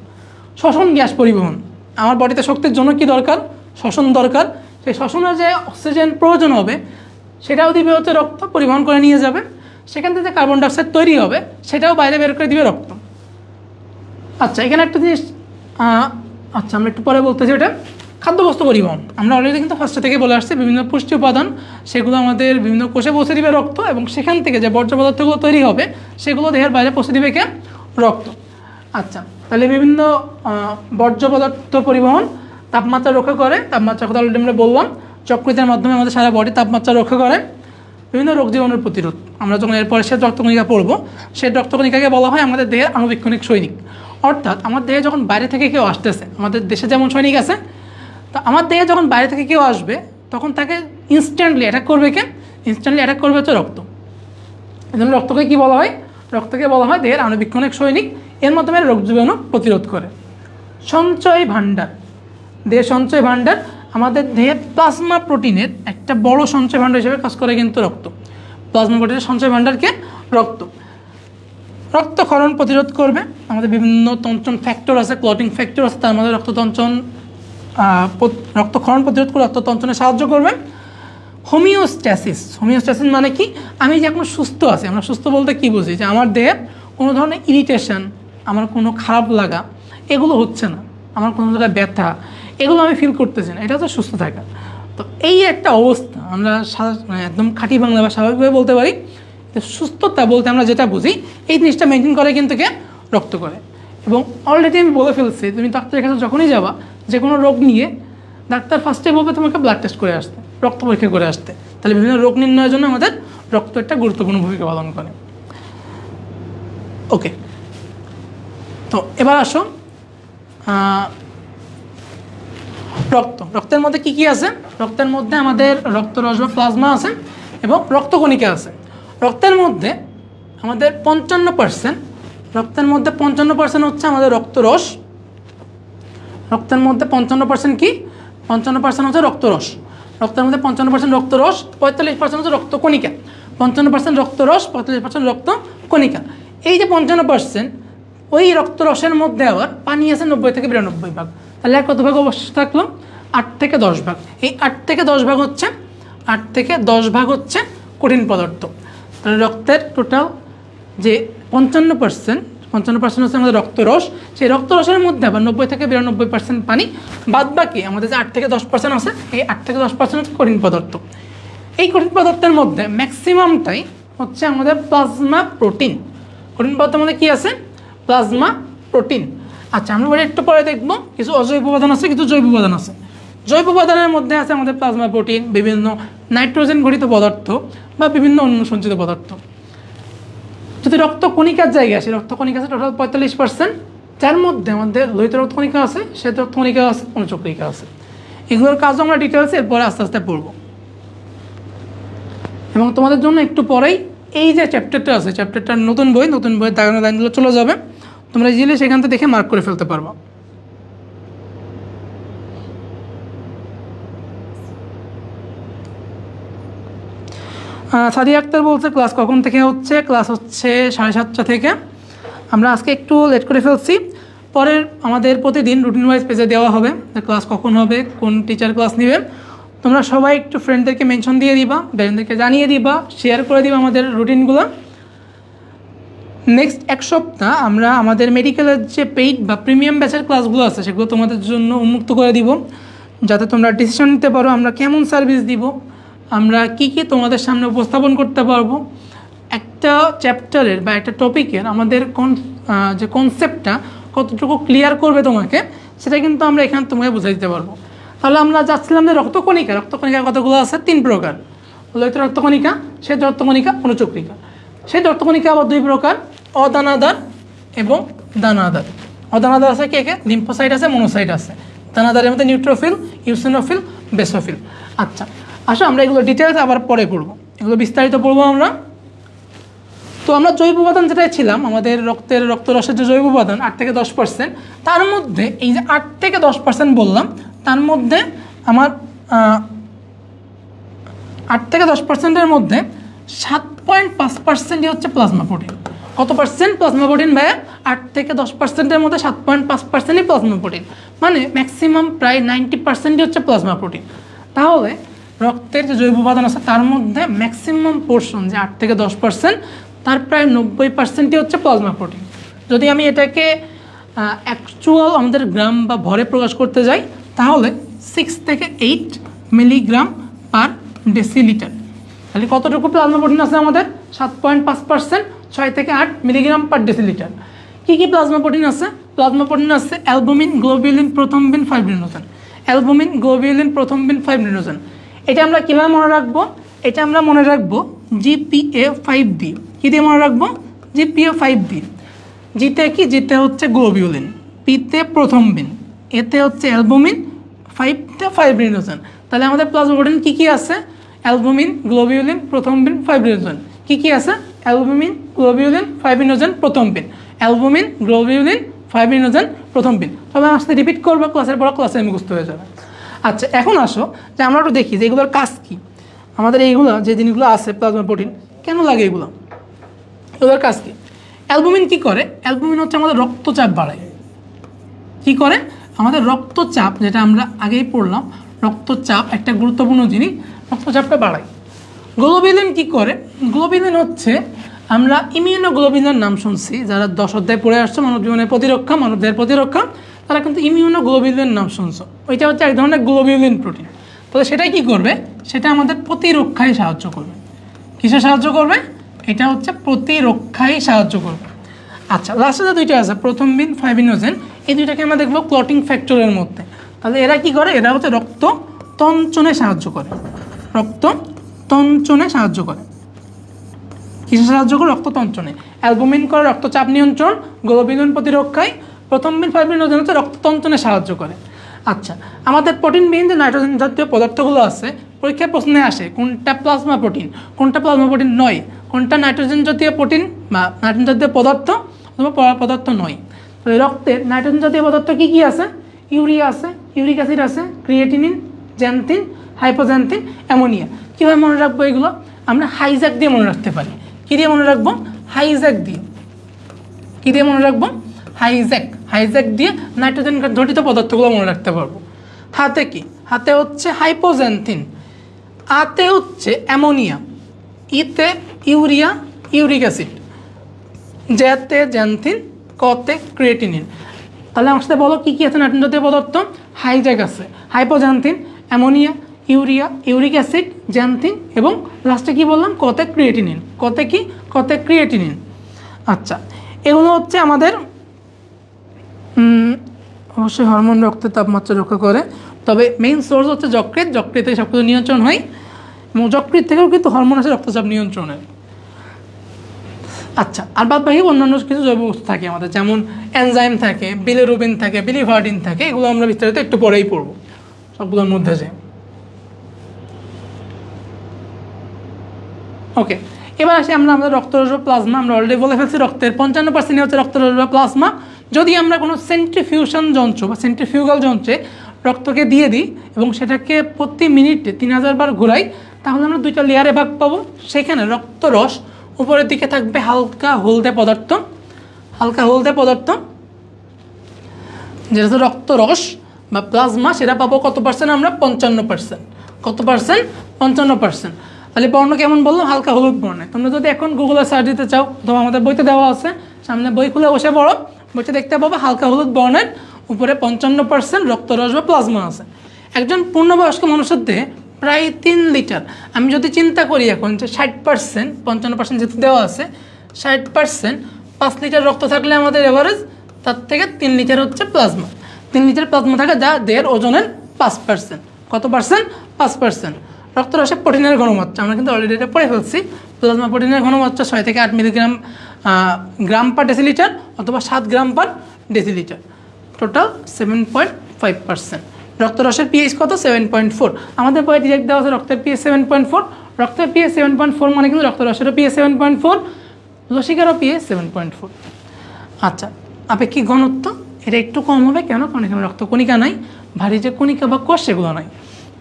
শ্বসন, গ্যাস পরিবহন। আমার বডিতে শক্তির জন্য কি দরকার? শ্বসন দরকার। সেই শ্বসনের যে অক্সিজেন প্রয়োজন হবে সেটাও দিবে হচ্ছে রক্ত, পরিবহন করে নিয়ে যাবে। সেখান থেকে কার্বন ডাইঅক্সাইড তৈরি হবে, সেটাও বাইরে বের করে দিবে রক্ত। আচ্ছা, এখানে একটা জিনিস আচ্ছা আমরা একটু পরে বলতেছি, ওটা খাদ্যবস্তু পরিবহন। আমরা অলরেডি কিন্তু ফার্স্টে থেকে বলে আসছি, বিভিন্ন পুষ্টি উপাদান সেগুলো আমাদের বিভিন্ন কোষে পৌঁছে দিবে রক্ত, এবং সেখান থেকে যে বর্জ্য পদার্থগুলো তৈরি হবে সেগুলো দেহের বাইরে পৌঁছে দিবে কে? রক্ত। আচ্ছা, তাহলে বিভিন্ন বর্জ্য পদার্থ পরিবহন তাপমাত্রা রক্ষা করে। তাপমাত্রা কথা অলরেডি আমরা বললাম, যকৃতের মাধ্যমে আমাদের সারা বডি তাপমাত্রা রক্ষা করে। বিভিন্ন রোগ জীবাণুর প্রতিরোধ, আমরা যখন এরপরে সে রক্তকণিকা পড়বো, সেই রক্তকণিকাকে বলা হয় আমাদের দেহের আণুবীক্ষণিক সৈনিক। অর্থাৎ আমার দেহে যখন বাইরে থেকে কেউ আসতেছে, আমাদের দেশে যেমন সৈনিক আছে, তো আমার দেহে যখন বাইরে থেকে কেউ আসবে তখন তাকে ইনস্ট্যান্টলি অ্যাটাক করবে কে? ইনস্ট্যান্টলি অ্যাটাক করবে হচ্ছে রক্ত। এই জন্য রক্তকে কী বলা হয়? রক্তকে বলা হয় দেহের আণুবীক্ষণিক সৈনিক। এর মাধ্যমে রোগ জীবাণু প্রতিরোধ করে। সঞ্চয় ভাণ্ডার, দেহের সঞ্চয় ভাণ্ডার, আমাদের দেহে প্লাজমা প্রোটিনের একটা বড় সঞ্চয় ভাণ্ডার হিসেবে কাজ করে কিন্তু রক্ত। প্লাজমা প্রোটিনের সঞ্চয় ভাণ্ডারকে রক্ত। রক্তক্ষরণ প্রতিরোধ করবে। আমাদের বিভিন্ন তঞ্চন ফ্যাক্টর আছে, ক্লটিং ফ্যাক্টর আছে, তার মধ্যে রক্তক্ষরণ প্রতিরোধ করে রক্ততঞ্চনে সাহায্য করবে। হোমিওস্ট্যাসিস, হোমিওস্ট্যাসিস মানে কি? আমি যে এখন সুস্থ আছি, আমরা সুস্থ বলতে কী বুঝি? যে আমার দেহে কোনো ধরনের ইরিটেশন, আমার কোনো খারাপ লাগা এগুলো হচ্ছে না, আমার কোনো জায়গায় ব্যথা এগুলো আমি ফিল করতেছি না, এটা হচ্ছে সুস্থ থাকা। তো এই একটা অবস্থা আমরা একদম খাঁটি বাংলা বা স্বাভাবিকভাবে বলতে পারি। সুস্থতা বলতে আমরা যেটা বুঝি, এই জিনিসটা মেনটেন করে কিন্তু কে? রক্ত করে। এবং অলরেডি আমি বলে ফেলছি, তুমি ডাক্তারের কাছে যখনই যাবা যে কোনো রোগ নিয়ে, ডাক্তার ফার্স্টে বলবে তোমাকে ব্লাড টেস্ট করে আসতে, রক্ত পরীক্ষা করে আসতে। তাহলে বিভিন্ন রোগ নির্ণয়ের জন্য আমাদের রক্ত একটা গুরুত্বপূর্ণ ভূমিকা পালন করে। ওকে, তো এবার আসো রক্তের মধ্যে কি কি আছে? রক্তের মধ্যে আমাদের রক্তরস বা প্লাজমা আছে এবং রক্তকণিকা আছে। রক্তের মধ্যে আমাদের 55%, রক্তের মধ্যে 55% হচ্ছে আমাদের রক্তরস। রক্তের মধ্যে 55% কি? 55% হচ্ছে রক্তরস। রক্তের মধ্যে 55% রক্তরস, 45% হচ্ছে রক্তকণিকা। 55% রক্তরস, 45% রক্তকণিকা। এই যে 55%, ওই রক্তরসের মধ্যে আবার পানি আছে 90 থেকে 92 ভাগ। তাহলে কত ভাগ অবশিষ্ট থাকলো? 8 থেকে 10 ভাগ। এই 8 থেকে 10 ভাগ হচ্ছে কঠিন পদার্থ। তাহলে রক্তের টোটাল যে 55% হচ্ছে আমাদের রক্তরস। সেই রক্তরসের মধ্যে আবার 90 থেকে 92% পানি, বাদ বাকি আমাদের যে 8 থেকে 10% আছে, এই 8 থেকে 10% হচ্ছে কঠিন পদার্থ। এই কঠিন পদার্থের মধ্যে ম্যাক্সিমামটাই হচ্ছে আমাদের প্লাজমা প্রোটিন। কঠিন পদার্থের মধ্যে কী আছে? Plasma protein. আচ্ছা, আমরা একটু পরে দেখবো কিছু অজৈব উপাদান আছে, কিছু জৈব উপাদান আছে। জৈব উপাদানের মধ্যে আছে আমাদের প্লাজমা প্রোটিন, বিভিন্ন নাইট্রোজেন ঘটিত পদার্থ বা বিভিন্ন অন্য সঞ্চিত পদার্থ। যদি রক্তকণিকার জায়গায় আসে, রক্তকণিকা আছে টোটাল 45%, যার মধ্যে আমাদের লোহিত রক্তকণিকা আছে, শ্বেত রক্তকণিকা আছে, অনুচক্রিকা আছে। এগুলোর কাজও আমরা ডিটেলস এরপরে আস্তে আস্তে পড়ব। এবং তোমাদের জন্য একটু পরেই এই যে চ্যাপ্টারটা আছে, চ্যাপ্টারটার নতুন বইয়ের দাগানো লাইনগুলো চলে যাবে, তোমরা ইজিলি সেখান থেকে দেখে মার্ক করে ফেলতে পারবো। সাদিয়া আক্তার বলছে ক্লাস কখন থেকে হচ্ছে? ক্লাস হচ্ছে 7:30 থেকে। আমরা আজকে একটু লেট করে ফেলছি। পরের আমাদের প্রতিদিন রুটিন ওয়াইজ পেজে দেওয়া হবে ক্লাস কখন হবে, কোন টিচার ক্লাস নেবে। তোমরা সবাই একটু ফ্রেন্ডদেরকে মেনশন দিয়ে দিবা, ব্যারেনদেরকে জানিয়ে দিবা, শেয়ার করে দিবা আমাদের রুটিনগুলো। নেক্সট এক সপ্তাহ আমরা আমাদের মেডিকেলের যে পেইড বা প্রিমিয়াম ব্যাচের ক্লাসগুলো আছে সেগুলো তোমাদের জন্য উন্মুক্ত করে দিব, যাতে তোমরা ডিসিশন নিতে পারো আমরা কেমন সার্ভিস দিব, আমরা কি কি তোমাদের সামনে উপস্থাপন করতে পারবো। একটা চ্যাপ্টারের বা একটা টপিকের আমাদের যে কনসেপ্টটা কতটুকু ক্লিয়ার করবে তোমাকে, সেটা কিন্তু আমরা এখানে তোমাকে বুঝাই দিতে পারবো। তাহলে আমরা যাচ্ছিলাম যে রক্তকণিকা কতগুলো আছে? 3 প্রকার, লোহিত রক্তকণিকা, শ্বেত রক্তকণিকা, অনুচক্রিকা। শ্বেত রক্তকণিকা আবার 2 প্রকার, অদানাদার এবং দানাদার। অদানাদার আছে কে? লিম্ফোসাইট আছে, মনোসাইট আছে। দানাদারের মধ্যে নিউট্রোফিল, ইউসিনোফিল, বেসোফিল। আচ্ছা, আসো আমরা এগুলো ডিটেলস আবার পরে পড়বো, এগুলো বিস্তারিত পড়বো আমরা। তো আমরা জৈব উপাদান যেটাই ছিলাম, আমাদের রক্তরসের যে জৈব উপাদান 8 থেকে 10%, তার মধ্যে এই যে 8 থেকে 10% বললাম, তার মধ্যে আমার 8 থেকে 10%-এর মধ্যে 7.5%ই হচ্ছে প্লাজমা প্রোটিন। কত পার্সেন্ট প্লাজমা প্রোটিন ভাইয়া? 8 থেকে 10%-এর মধ্যে 7.5%ই প্লাজমা প্রোটিন, মানে ম্যাক্সিমাম প্রায় 90%ই হচ্ছে প্লাজমা প্রোটিন। তাহলে রক্তের যে জৈব উপাদান আছে তার মধ্যে ম্যাক্সিমাম পোর্শন যে 8 থেকে 10%, তার প্রায় 90%ই হচ্ছে প্লাজমা প্রোটিন। যদি আমি এটাকে অ্যাকচুয়াল আমাদের গ্রাম বা ভরে প্রকাশ করতে যাই তাহলে 6 থেকে 8 মিলিগ্রাম পার ডেসিলিটার। তাহলে কতটুকু প্লাজমা প্রোটিন আছে আমাদের? 7.5%, 6 থেকে 8 মিলিগ্রাম পার ডেসিলিটার। কী কী প্লাজমা প্রোটিন আছে? প্লাজমা প্রোটিন আছে albumin, globulin, প্রথমবিন, fibrinogen. Albumin, globulin, প্রথমবিন, fibrinogen. এটা আমরা কীভাবে মনে রাখবো? এটা আমরা মনে রাখবো GPA5 দিয়ে। কী দিয়ে মনে রাখবো? GPA5 দিয়ে। জিতে কি? জিতে হচ্ছে গ্লোবিউলিন, পিতে প্রথমবিন, এতে হচ্ছে অ্যালবুমিন, 5তে ফাইব্রিনোজেন। তাহলে আমাদের প্লাজমা প্রোটিন কী কী আছে? Albumin, globulin, প্রথমবিন, fibrinogen. কী কী আছে? Albumin, globulin, fibrinogen, প্রথমবিন। Albumin, globulin, fibrinogen, প্রথমবিন। তবে আমার সাথে রিপিট করবো, ক্লাসের পর ক্লাসে মুখস্থ হয়ে যাবে। আচ্ছা, এখন আসো যে আমরা একটু দেখি যে এগুলোর কাজ কী। আমাদের এইগুলো যে জিনিসগুলো আছে প্লাজমা প্রোটিন কেন লাগে, এগুলোর কাজ কী? অ্যালবুমিন কী করে? অ্যালবুমিন হচ্ছে আমাদের রক্তচাপ বাড়ায়। কী করে? আমাদের রক্তচাপ, যেটা আমরা আগেই পড়লাম, রক্তচাপ একটা গুরুত্বপূর্ণ জিনিস, রক্তচাপটা বাড়ায়। গ্লোবিউলিন কী করে? গ্লোবিউলিন হচ্ছে, আমরা ইমিউনোগ্লোবিনের নাম শুনছি, যারা 10 অধ্যায় পড়ে আসছো মানব জীবনের প্রতিরক্ষা, মানবদেহের প্রতিরক্ষা, তারা কিন্তু ইমিউনোগ্লোবিনের নাম শুনছো। ওইটা হচ্ছে এক ধরনের গ্লোবিউলিন প্রোটিন। তাহলে সেটাই কী করবে? সেটা আমাদের প্রতিরক্ষায় সাহায্য করবে। কিসে সাহায্য করবে? এটা হচ্ছে প্রতিরক্ষায় সাহায্য করবে। আচ্ছা, লাস্টে যে দুইটা আছে প্রথমবিন, ফাইব্রিনোজেন, এই দুইটাকে আমরা দেখবো ক্লটিং ফ্যাক্টরের মধ্যে। তাহলে এরা কি করে? এরা হচ্ছে রক্ত তঞ্চনে সাহায্য করে। রক্ত তঞ্চনে সাহায্য করে। কিসে সাহায্য করে? রক্ত তঞ্চনে। অ্যালবুমিন করে রক্তচাপ নিয়ন্ত্রণ, গ্লোবিউলিন প্রতিরক্ষায়, প্রথমবিন, ফাইব্রিনোজেন হচ্ছে রক্ত তঞ্চনে সাহায্য করে। আচ্ছা, আমাদের প্রোটিনবিহীন যে নাইট্রোজেন জাতীয় পদার্থগুলো আছে, পরীক্ষার প্রশ্নে আসে কোনটা প্লাজমা প্রোটিন, কোনটা প্লাজমা প্রোটিন নয়, কোনটা নাইট্রোজেন জাতীয় প্রোটিন বা নাইট্রোজেন জাতীয় পদার্থ অথবা পদার্থ নয়। তো রক্তের নাইট্রোজেন জাতীয় পদার্থ কী কী আছে? ইউরিয়া আছে, ইউরিক অ্যাসিড আছে, ক্রিয়েটিনিন, জ্যান্থিন, হাইপোজ্যান্থিন, অ্যামোনিয়া। কীভাবে মনে রাখবো এগুলো? আমরা হাইজ্যাক দিয়ে মনে রাখতে পারি। কী দিয়ে মনে রাখবো? হাইজ্যাক দিয়ে। কী দিয়ে মনে রাখবো? হাইজ্যাক দিয়ে নাইট্রোজেন ঘটিত পদার্থগুলো মনে রাখতে পারবো। হাতে কি? হাতে হচ্ছে হাইপোজ্যান্থিন, আতে হচ্ছে অ্যামোনিয়া, ইতে ইউরিয়া, ইউরিক অ্যাসিড, জ্যাতে জ্যান্থিন, কতে ক্রিয়েটিনিন। তাহলে আমার সাথে বলো কী কী আছে নাইট্রোজেন জাতীয় পদার্থ? হাইজ্যাক আছে, hypoxanthine, ammonia, urea, uric acid, xanthine এবং লাস্টে কী বললাম? কতে ক্রিয়েটিনিন। কতে কি? কতে ক্রিয়েটিনিন। আচ্ছা, এগুলো হচ্ছে আমাদের অবশ্যই হরমোন রক্তের তাপমাত্রা রক্ষা করে, তবে মেইন সোর্স হচ্ছে যকৃৎ। যকৃৎ থেকে সব কিছু নিয়ন্ত্রণ হয় এবং যকৃৎ থেকেও কিন্তু হরমোন আছে রক্তচাপ নিয়ন্ত্রণের। আচ্ছা, আর বাদ বাকি অন্যান্য কিছু জৈব বস্তু থাকে আমাদের, যেমন এনজাইম থাকে, বিলিরুবিন থাকে, বিলিভার্ডিন থাকে, এগুলো আমরা বিস্তারিত একটু পরেই পড়বো সবগুলোর মধ্যে যে। ওকে, এবার আসি আমরা আমাদের রক্তরস বা প্লাজমা। আমরা অলরেডি বলে ফেলছি রক্তের 55% হচ্ছে রক্তরস বা প্লাজমা। যদি আমরা কোনো সেন্ট্রিফিউশন যন্ত্র বা সেন্ট্রিফিউগাল যন্ত্রে রক্তকে দিয়ে দিই এবং সেটাকে প্রতি মিনিটে 3000 বার ঘোরাই, তাহলে আমরা দুইটা লেয়ারে ভাগ পাবো। সেখানে রক্তরস উপরের দিকে থাকবে হালকা হলদে পদার্থ, হালকা হলদে পদার্থ যেটা হচ্ছে রক্তরস বা প্লাজমা, সেটা পাবো কত পার্সেন্ট? আমরা 55%। কত পার্সেন্ট? 55%। তাহলে বর্ণ কেমন বললাম? হালকা হলুদ বর্ণে। তোমরা যদি এখন গুগলে সার্চ দিতে চাও, অথবা আমাদের বইতে দেওয়া আছে, সামনে বই খুলে বসে পড়ো, বইতে দেখতে পাবো হালকা হলুদ বর্ণের উপরে 55% রক্তরস বা প্লাজমা আছে। একজন পূর্ণবয়স্ক মানুষের দেহে প্রায় 3 লিটার। আমি যদি চিন্তা করি এখন যে 60%, 55% যেহেতু দেওয়া আছে, 60% 5 লিটার রক্ত থাকলে আমাদের এভারেজ, তার থেকে 3 লিটার হচ্ছে প্লাজমা। 3 লিটার প্লাজমা থাকে যা দেহের ওজনের 5%। কত পার্সেন্ট? 5%। রক্তরসে প্রোটিনের ঘনমাত্রা আমরা কিন্তু অলরেডি এটা পড়ে ফেলছি। প্লাজমা প্রোটিনের ঘনমাত্রা 6 থেকে 8 মিলিগ্রাম গ্রাম পার ডেসিলিটার অথবা 7 গ্রাম পার ডেসিলিটার, টোটাল 7.5%। রক্তরসের পিএইচ কত? 7.4। আমাদের বইয়ে ডিরেক্ট দেওয়া আছে রক্তের পিএইচ 7.4। রক্তের পিএইচ 7.4 মানে কিন্তু রক্তরসেরও পিএইচ 7.4, লসিকারও পিএইচ 7.4। আচ্ছা, আপেক্ষিক ঘনত্ব এটা একটু কম হবে কেন? কারণ এখানে রক্তকণিকা নাই, ভারী যে কণিকা বা কোষ সেগুলো নাই।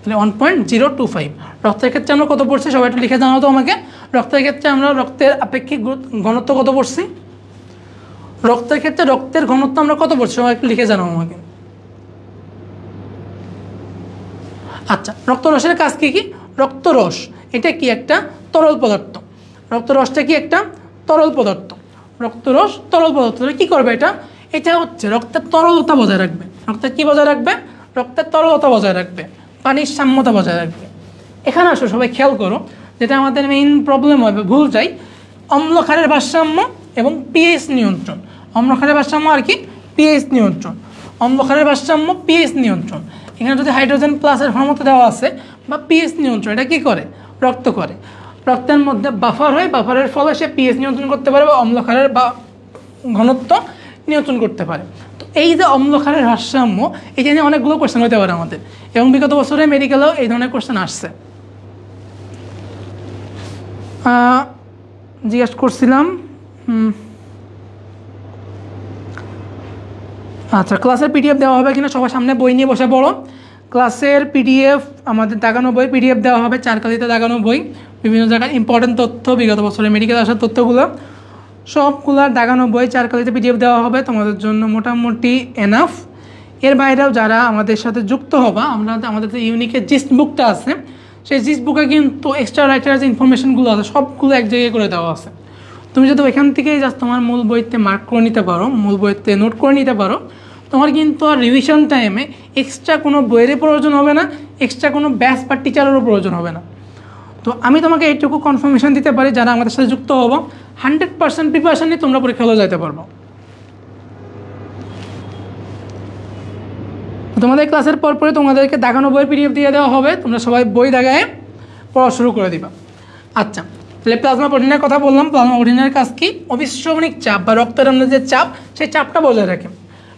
তাহলে 1.025। রক্তের ক্ষেত্রে আমরা কত পড়ছি সবাই একটু লিখে জানাও তো আমাকে। রক্তের ক্ষেত্রে আমরা রক্তের আপেক্ষিক ঘনত্ব কত পড়ছি? রক্তের ক্ষেত্রে রক্তের ঘনত্ব আমরা কত পড়ছি সবাই একটু লিখে জানাও আমাকে। আচ্ছা, রক্তরসের কাজ কী কী? রক্তরস এটা কি একটা তরল পদার্থ, রক্তরসটা কি একটা তরল পদার্থ, রক্তরস তরল পদার্থ। কী করবে এটা হচ্ছে রক্তের তরলতা বজায় রাখবে। রক্তের কী বজায় রাখবে? রক্তের তরলতা বজায় রাখবে, পানির সাম্যতা বজায় রাখবে। এখানে আসো সবাই খেয়াল করো, যেটা আমাদের মেইন প্রবলেম হবে, ভুল যাই, অম্লক্ষারের ভারসাম্য এবং পিএইচ নিয়ন্ত্রণ। অম্লক্ষারের ভারসাম্য আর কি? পিএইচ নিয়ন্ত্রণ। অম্লক্ষারের ভারসাম্য, পিএইচ নিয়ন্ত্রণ। এখানে যদি হাইড্রোজেন প্লাসের ক্ষমতা দেওয়া আছে বা পিএইচ নিয়ন্ত্রণ, এটা কী করে? রক্ত করে। রক্তের মধ্যে বাফার হয়, বাফারের ফলে সে পিএইচ নিয়ন্ত্রণ করতে পারে বা অম্লক্ষারের বা ঘনত্ব নিয়ন্ত্রণ করতে পারে। তো এই যে অম্লক্ষারের ভারসাম্য, এটা নিয়ে অনেকগুলো কোয়েশ্চেন হতে পারে আমাদের, এবং বিগত বছরে মেডিকেলেও এই ধরনের কোয়েশ্চেন আসছে। জিজ্ঞাসা করছিলাম, আচ্ছা ক্লাসের পিডিএফ দেওয়া হবে কিনা, সবার সামনে বই নিয়ে বসে পড়ো। ক্লাসের পিডিএফ আমাদের দাগানো বই, পিডিএফ দেওয়া হবে, 4 কালিতে দাগানো বই, বিভিন্ন জায়গায় ইম্পর্টেন্ট তথ্য, বিগত বছরের মেডিকেল আসার তথ্যগুলো সবগুলোর দাগানো বই 4 কালিতে পিডিএফ দেওয়া হবে, তোমাদের জন্য মোটামুটি এনাফ। এর বাইরেও যারা আমাদের সাথে যুক্ত হবা, আমাদের যে ইউনিকের জিস্ট বুকটা আছে, সেই জিস্ট বুকে কিন্তু এক্সট্রা রাইটার যে ইনফরমেশনগুলো আছে সবগুলো এক জায়গায় করে দেওয়া আছে। তুমি যদি ওইখান থেকেই জাস্ট তোমার মূল বইতে মার্ক করে নিতে পারো, মূল বইতে নোট করে নিতে পারো, তোমার কিন্তু আর রিভিশন টাইমে এক্সট্রা কোনো বইয়ের প্রয়োজন হবে না, এক্সট্রা কোনো ব্যাচ বা টিচারেরও প্রয়োজন হবে না। তো আমি তোমাকে এইটুকু কনফার্মেশন দিতে পারি, যারা আমাদের সাথে যুক্ত হবো 100% প্রিপারেশন নিয়ে তোমরা পরীক্ষা হলে যেতে পারবো। তোমাদের ক্লাসের পরে তোমাদেরকে দাগানো বই পিডিএফ দিয়ে দেওয়া হবে, তোমরা সবাই বই দাগায় পড়া শুরু করে দিবা। আচ্ছা, তাহলে প্লাজমা প্রোটিনের কথা বললাম। প্লাজমা প্রোটিনের কাজ কি? অবিশ্রমণিক চাপ বা রক্তের আমরা যে চাপ, সেই চাপটা বজায় রাখে,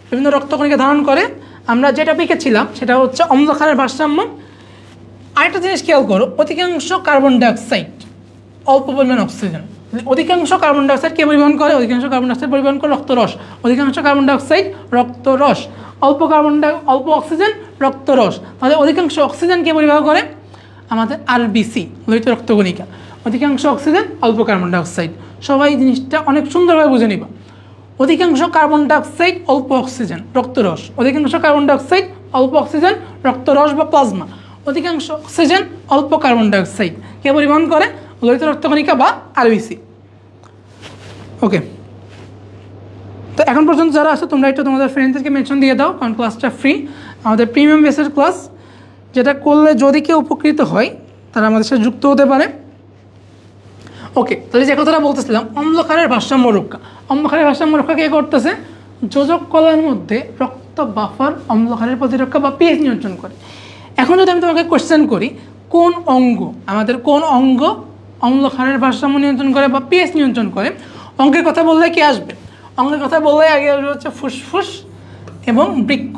বিভিন্ন রক্তকণিকা ধারণ করে। আমরা যে টপিকে ছিলাম সেটা হচ্ছে অম্লক্ষারের ভারসাম্য। আরেকটা জিনিস খেয়াল করো, অধিকাংশ কার্বন ডাইঅক্সাইড, অল্প পরিমাণ অক্সিজেন। অধিকাংশ কার্বন ডাইঅক্সাইড কে পরিবহন করে? অধিকাংশ কার্বন ডাইঅক্সাইড পরিবহন করে রক্তরস। অধিকাংশ কার্বন ডাইঅক্সাইড রক্তরস, অল্প অল্প অক্সিজেন রক্তরস। তাহলে অধিকাংশ অক্সিজেন কে পরিবহন করে? আমাদের আরবিসি, লোহিত রক্তকণিকা। অধিকাংশ অক্সিজেন, অল্প কার্বন ডাইঅক্সাইড। সবাই জিনিসটা অনেক সুন্দরভাবে বুঝে নিবা। অধিকাংশ কার্বন ডাইঅক্সাইড, অল্প অক্সিজেন, রক্তরস। অধিকাংশ কার্বন ডাইঅক্সাইড, অল্প অক্সিজেন, রক্তরস বা প্লাজমা। অধিকাংশ অক্সিজেন, অল্প কার্বন ডাইঅক্সাইড কে পরিবহন করে? লোহিত রক্তকণিকা বা আরবিসি। ওকে, তো এখন পর্যন্ত যারা আছে তোমরা একটু তোমাদের ফ্রেন্ডদেরকে মেনশন দিয়ে দাও, কারণ ক্লাসটা ফ্রি, আমাদের প্রিমিয়াম বেসের ক্লাস, যেটা করলে যদি কেউ উপকৃত হয় তারা আমাদের সাথে যুক্ত হতে পারে। ওকে, তাহলে যে কথাটা বলতেছিলাম, অম্লক্ষারের ভারসাম্য রক্ষা। অম্লক্ষারের ভারসাম্য রক্ষা কে করতেছে? যোজক কলার মধ্যে রক্ত বাফার অম্লক্ষারের প্রতিরক্ষা বা পিএইচ নিয়ন্ত্রণ করে। এখন যদি আমি তোমাকে কোশ্চেন করি, কোন অঙ্গ, আমাদের কোন অঙ্গ অম্লক্ষারের ভারসাম্য নিয়ন্ত্রণ করে বা পিএইচ নিয়ন্ত্রণ করে, অঙ্গের কথা বললে কি আসবে? অঙ্গের কথা বললে আগে আসবে হচ্ছে ফুসফুস এবং বৃক্ক।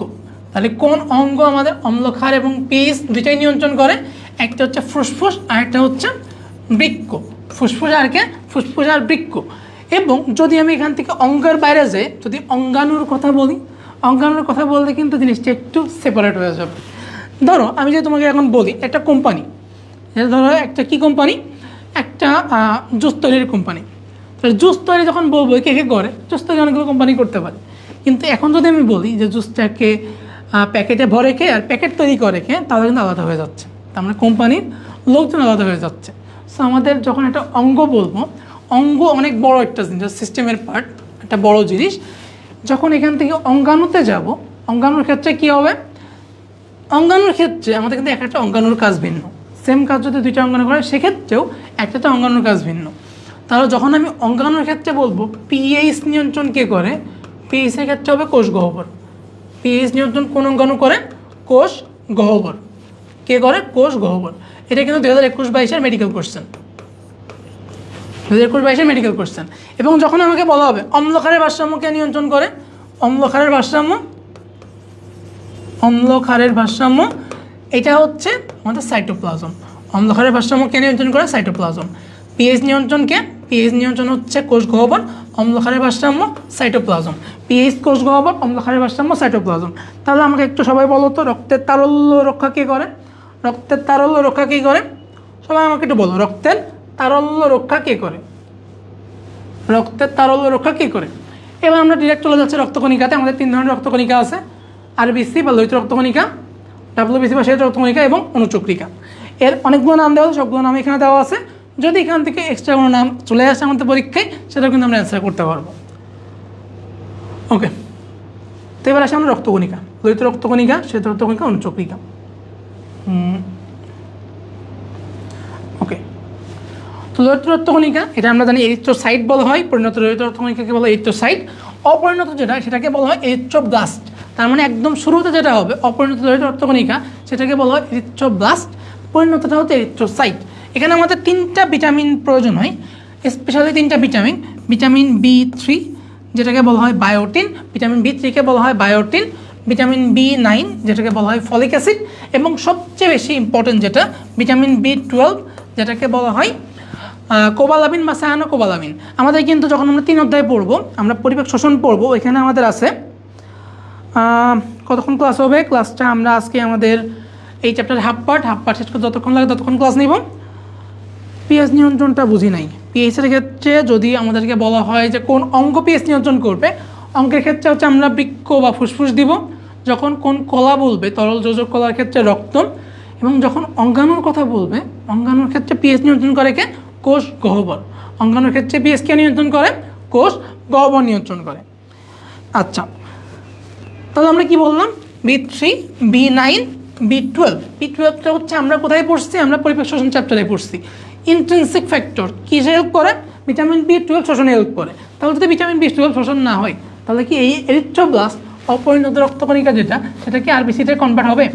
তাহলে কোন অঙ্গ আমাদের অম্লক্ষার এবং পিএইচ দুইটাই নিয়ন্ত্রণ করে? একটা হচ্ছে ফুসফুস আর একটা হচ্ছে বৃক্ক। ফুসফুস আর কে? ফুসফুস আর বৃক্ক। এবং যদি আমি এখান থেকে অঙ্গের বাইরে যাই, যদি অঙ্গাণুর কথা বলি, অঙ্গাণুর কথা বললে কিন্তু জিনিসটা একটু সেপারেট হয়ে যাবে। ধরো আমি যদি তোমাকে এখন বলি একটা কোম্পানি, ধরো একটা কি কোম্পানি? একটা জুস তৈরির কোম্পানি। তাহলে জুস তৈরি যখন বলবো কে কে করে? জুস তৈরি অনেকগুলো কোম্পানি করতে পারে। কিন্তু এখন যদি আমি বলি যে জুসটাকে প্যাকেটে ভরে কে আর প্যাকেট তৈরি করে কে, তাহলে কিন্তু আলাদা হয়ে যাচ্ছে। তার মানে কোম্পানির লোকজন আলাদা হয়ে যাচ্ছে। সো আমাদের যখন একটা অঙ্গ বলবো, অঙ্গ অনেক বড় একটা জিনিস, সিস্টেমের পার্ট, একটা বড় জিনিস। যখন এখান থেকে অঙ্গাণুতে যাব, অঙ্গাণুর ক্ষেত্রে কী হবে? অঙ্গাণুর ক্ষেত্রে আমাদের কিন্তু একটা অঙ্গাণুর কাজ ভিন্ন। সেম কাজ যদি দুইটা অঙ্গাণু করে, সেক্ষেত্রেও একটা অঙ্গাণুর কাজ ভিন্ন। তাহলে যখন আমি অঙ্গাণুর ক্ষেত্রে বলবো পিএইচ নিয়ন্ত্রণ কে করে, পিএইচের ক্ষেত্রে হবে কোষ গহ্বর। পিএইচ নিয়ন্ত্রণ কোন অঙ্গাণু করে? কোষ গহ্বর। কে করে? কোষ গহ্বর। এটা কিন্তু 2021-22 মেডিকেল কোশ্চেন, 2021-22 মেডিকেল কোশ্চেন। এবং যখন আমাকে বলা হবে অম্লক্ষারের ভারসাম্য কে নিয়ন্ত্রণ করে, অম্লক্ষারের ভারসাম্য, অম্লক্ষারের ভারসাম্য এটা হচ্ছে আমাদের সাইটোপ্লাজম। অম্লক্ষারের ভারসাম্য কে নিয়ন্ত্রণ করে? সাইটোপ্লাজম। পিএইচ নিয়ন্ত্রণকে, পিএইচ নিয়ন্ত্রণ হচ্ছে কোষ গহ্বর, অম্লক্ষারের ভারসাম্য সাইটোপ্লাজম। পিএইচ কোষ গহ্বর, অম্লক্ষারের ভারসাম্য সাইটোপ্লাজম। তাহলে আমাকে একটু সবাই বলো তো, রক্তের তারল্য রক্ষা কে করে? রক্তের তারল্য রক্ষা কী করে? সবাই আমাকে একটু বলো, রক্তের তারল্য রক্ষা কে করে? রক্তের তারল্য রক্ষা কী করে? এবার আমরা ডিরেক্ট চলে যাচ্ছি রক্তকণিকাতে। আমাদের 3 ধরনের রক্তকণিকা আছে, আরবিসি বা লোহিত রক্তকণিকা, ডাব্লিউবিসি বা শ্বেত রক্তকণিকা এবং অনুচক্রিকা। এর অনেকগুলো নাম দেওয়া আছে, সবগুলো নাম এখানে দেওয়া আছে। যদি এখান থেকে এক্সট্রা কোনো নাম চলে আসে আমাদের পরীক্ষায়, সেটাও কিন্তু আমরা অ্যান্সার করতে পারবো। ওকে, তো এবার আসে আমরা রক্তকণিকা, লোহিত রক্তকণিকা, শ্বেত রক্তকণিকা, অনুচক্রিকা। ওকে, তো লোহিত রক্তকণিকা এটা আমরা জানি এরিথ্রোসাইট বলা হয়। পরিণত লোহিত রক্তকণিকাকে বলা হয় এরিথ্রোসাইট। অপরিণত যেটা সেটাকে বলা হয় এরিথ্রোব্লাস্ট। তার মানে একদম শুরুতে যেটা হবে অপরিণত লোহিত রক্তকণিকা, সেটাকে বলা হয় এরিথ্রোব্লাস্ট। পরিণতটা হচ্ছে এরিথ্রোসাইট। এখানে আমাদের 3টা ভিটামিন প্রয়োজন হয়, স্পেশালি 3টা ভিটামিন। ভিটামিন B3 যেটাকে বলা হয় বায়োটিন, ভিটামিন B3কে বলা হয় বায়োটিন, ভিটামিন B9 যেটাকে বলা হয় ফলিক অ্যাসিড, এবং সবচেয়ে বেশি ইম্পর্টেন্ট যেটা ভিটামিন B12 যেটাকে বলা হয় কোবালামিন বা সায়ানোকোবালামিন। আমাদের কিন্তু যখন আমরা 3 অধ্যায় পড়বো, আমরা পরিপাক শোষণ পড়বো, এখানে আমাদের আছে কতক্ষণ ক্লাস হবে? ক্লাসটা আমরা আজকে আমাদের এই চ্যাপ্টার হাফ পার্ট শেষ করে যতক্ষণ লাগে ততক্ষণ ক্লাস নিব। পিএইচ নিয়ন্ত্রণটা বুঝি নাই। পিএইচের ক্ষেত্রে যদি আমাদেরকে বলা হয় যে কোন অঙ্গ পিএইচ নিয়ন্ত্রণ করবে, অঙ্কের ক্ষেত্রে হচ্ছে আমরা বৃক্ক বা ফুসফুস দিব। যখন কোন কলা বলবে, তরল যোজক কলার ক্ষেত্রে রক্ত। এবং যখন অঙ্গাণুর কথা বলবে, অঙ্গাণুর ক্ষেত্রে পিএইচ নিয়ন্ত্রণ করে কে? কোষ গহ্বর। অঙ্গাণুর ক্ষেত্রে পিএইচ কে নিয়ন্ত্রণ করে? কোষ গহ্বর নিয়ন্ত্রণ করে। আচ্ছা, তাহলে আমরা কি বললাম? B3, B9, B12। B12টা হচ্ছে আমরা কোথায় পড়ছি? আমরা পরিপাক শোষণ চ্যাপ্টারে পড়ছি। ইন্ট্রিনসিক ফ্যাক্টর কিসে হেল্প করে? ভিটামিন B12 শোষণে হেল্প করে। তাহলে যদি ভিটামিন B12 শোষণ না হয়, তাহলে কি এই এরিথ্রোব্লাস্ট অপরিণত রক্তকণিকা যেটা, সেটা কি আরবিসিতে কনভার্ট হবে?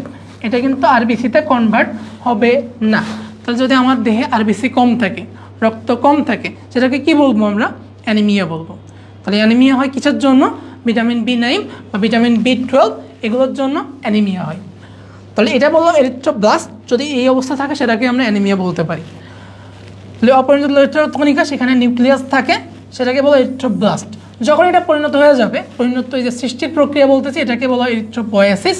এটা কিন্তু আরবিসিতে কনভার্ট হবে না। তাহলে যদি আমার দেহে আরবিসি কম থাকে, রক্ত কম থাকে, সেটাকে কি বলবো আমরা? অ্যানিমিয়া বলবো। তাহলে অ্যানিমিয়া হয় কিসের জন্য? ভিটামিন B9 বা ভিটামিন B12 এগুলোর জন্য অ্যানিমিয়া হয়। তাহলে এটা বললাম এরিথ্রোব্লাস্ট, যদি এই অবস্থা থাকে সেটাকে আমরা অ্যানিমিয়া বলতে পারি। তাহলে অপরিণত লোহিত রক্তকণিকা, সেখানে নিউক্লিয়াস থাকে, সেটাকে বলা এরিথ্রোব্লাস্ট। যখন এটা পরিণত হয়ে যাবে, পরিণত এই যে সৃষ্টির প্রক্রিয়া বলতেছি, এটাকে বলা হয় এরিথ্রোপয়েসিস।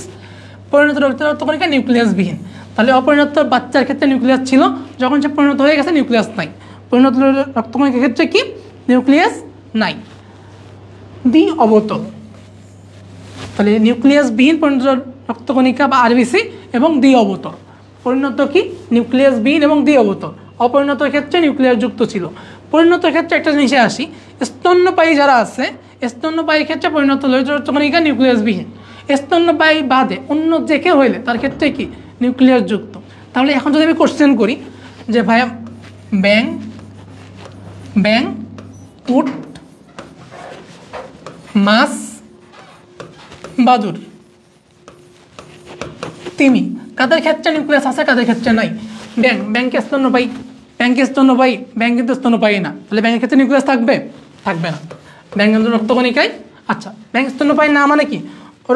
পরিণত লোহিত রক্তকণিকা নিউক্লিয়াসবিহীন। তাহলে অপরিণত বাচ্চার ক্ষেত্রে নিউক্লিয়াস ছিল, যখন সে পরিণত হয়ে গেছে নিউক্লিয়াস নাই। পরিণত রক্তকণিকার ক্ষেত্রে কি? নিউক্লিয়াস নাই। দ্বি অবতল, তাহলে নিউক্লিয়াসবিহীন পরিণত রক্তকণিকা বা আরবিসি এবং দ্বি অবতল। পরিণত কি? নিউক্লিয়াসবিহীন এবং দ্বি অবতল। অপরিণত ক্ষেত্রে নিউক্লিয়াস যুক্ত ছিল। পরিণত ক্ষেত্রে একটা জিনিসে আসি, স্তন্যপায়ী যারা আছে, স্তন্যপায়ীর ক্ষেত্রে পরিণত লোহিত রক্তকণিকা নিউক্লিয়াসবিহীন। স্তন্যপায়ী বাদে অন্য যে কেউ হইলে তার ক্ষেত্রে কি? নিউক্লিয়াস যুক্ত। তাহলে এখন যদি আমি কোশ্চেন করি যে ভাইয়া ব্যাং, উট, মাছ, বাদুর, তিমি, কাদের ক্ষেত্রে নিউক্লিয়াস আছে, কাদের ক্ষেত্রে নাই? ব্যাংকে স্তন্যপায়ী, ব্যাং কিন্তু স্তন্যপায়ী না। তাহলে ব্যাঙের ক্ষেত্রে নিউক্লিয়াস থাকবে? থাকবে না। ব্যাং কিন্তু রক্তকণিকায়। আচ্ছা, ব্যাং স্তন্যপায়ী না মানে কি?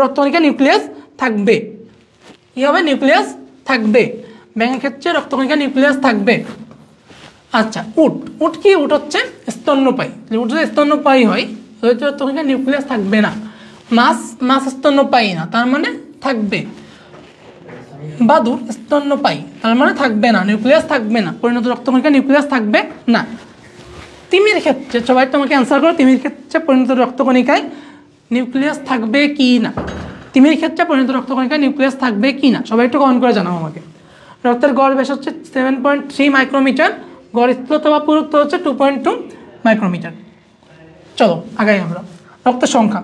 রক্তকণিকায় নিউক্লিয়াস থাকবে। কি হবে? নিউক্লিয়াস থাকবে। ব্যাঙের ক্ষেত্রে রক্তকণিকায় নিউক্লিয়াস থাকবে। আচ্ছা, উট কি? উট হচ্ছে স্তন্যপায়ী। উট যদি স্তন্যপায়ী হয়, লোহিত রক্তকণিকায় নিউক্লিয়াস থাকবে না। মাছ স্তন্যপায়ী না, তার মানে থাকবে। বাদুর স্তন্যপায়ী, তার মানে থাকবে না, নিউক্লিয়াস থাকবে না। পরিণত রক্তকণিকায় নিউক্লিয়াস থাকবে না। তিমির ক্ষেত্রে, সবাই তোমাকে অ্যান্সার করো, তিমির ক্ষেত্রে পরিণত রক্তকণিকায় নিউক্লিয়াস থাকবে কি না? তিমির ক্ষেত্রে পরিণত রক্তকণিকায় নিউক্লিয়াস থাকবে কি না? সবাই একটু কমেন্ট করে জানাও আমাকে। রক্তের গড় ব্যাস হচ্ছে 7.3 মাইক্রোমিটার, গড় স্থূলতা বা পুরুত্ব হচ্ছে 2.2 মাইক্রোমিটার। চলো আগাই আমরা। রক্তের সংখ্যা,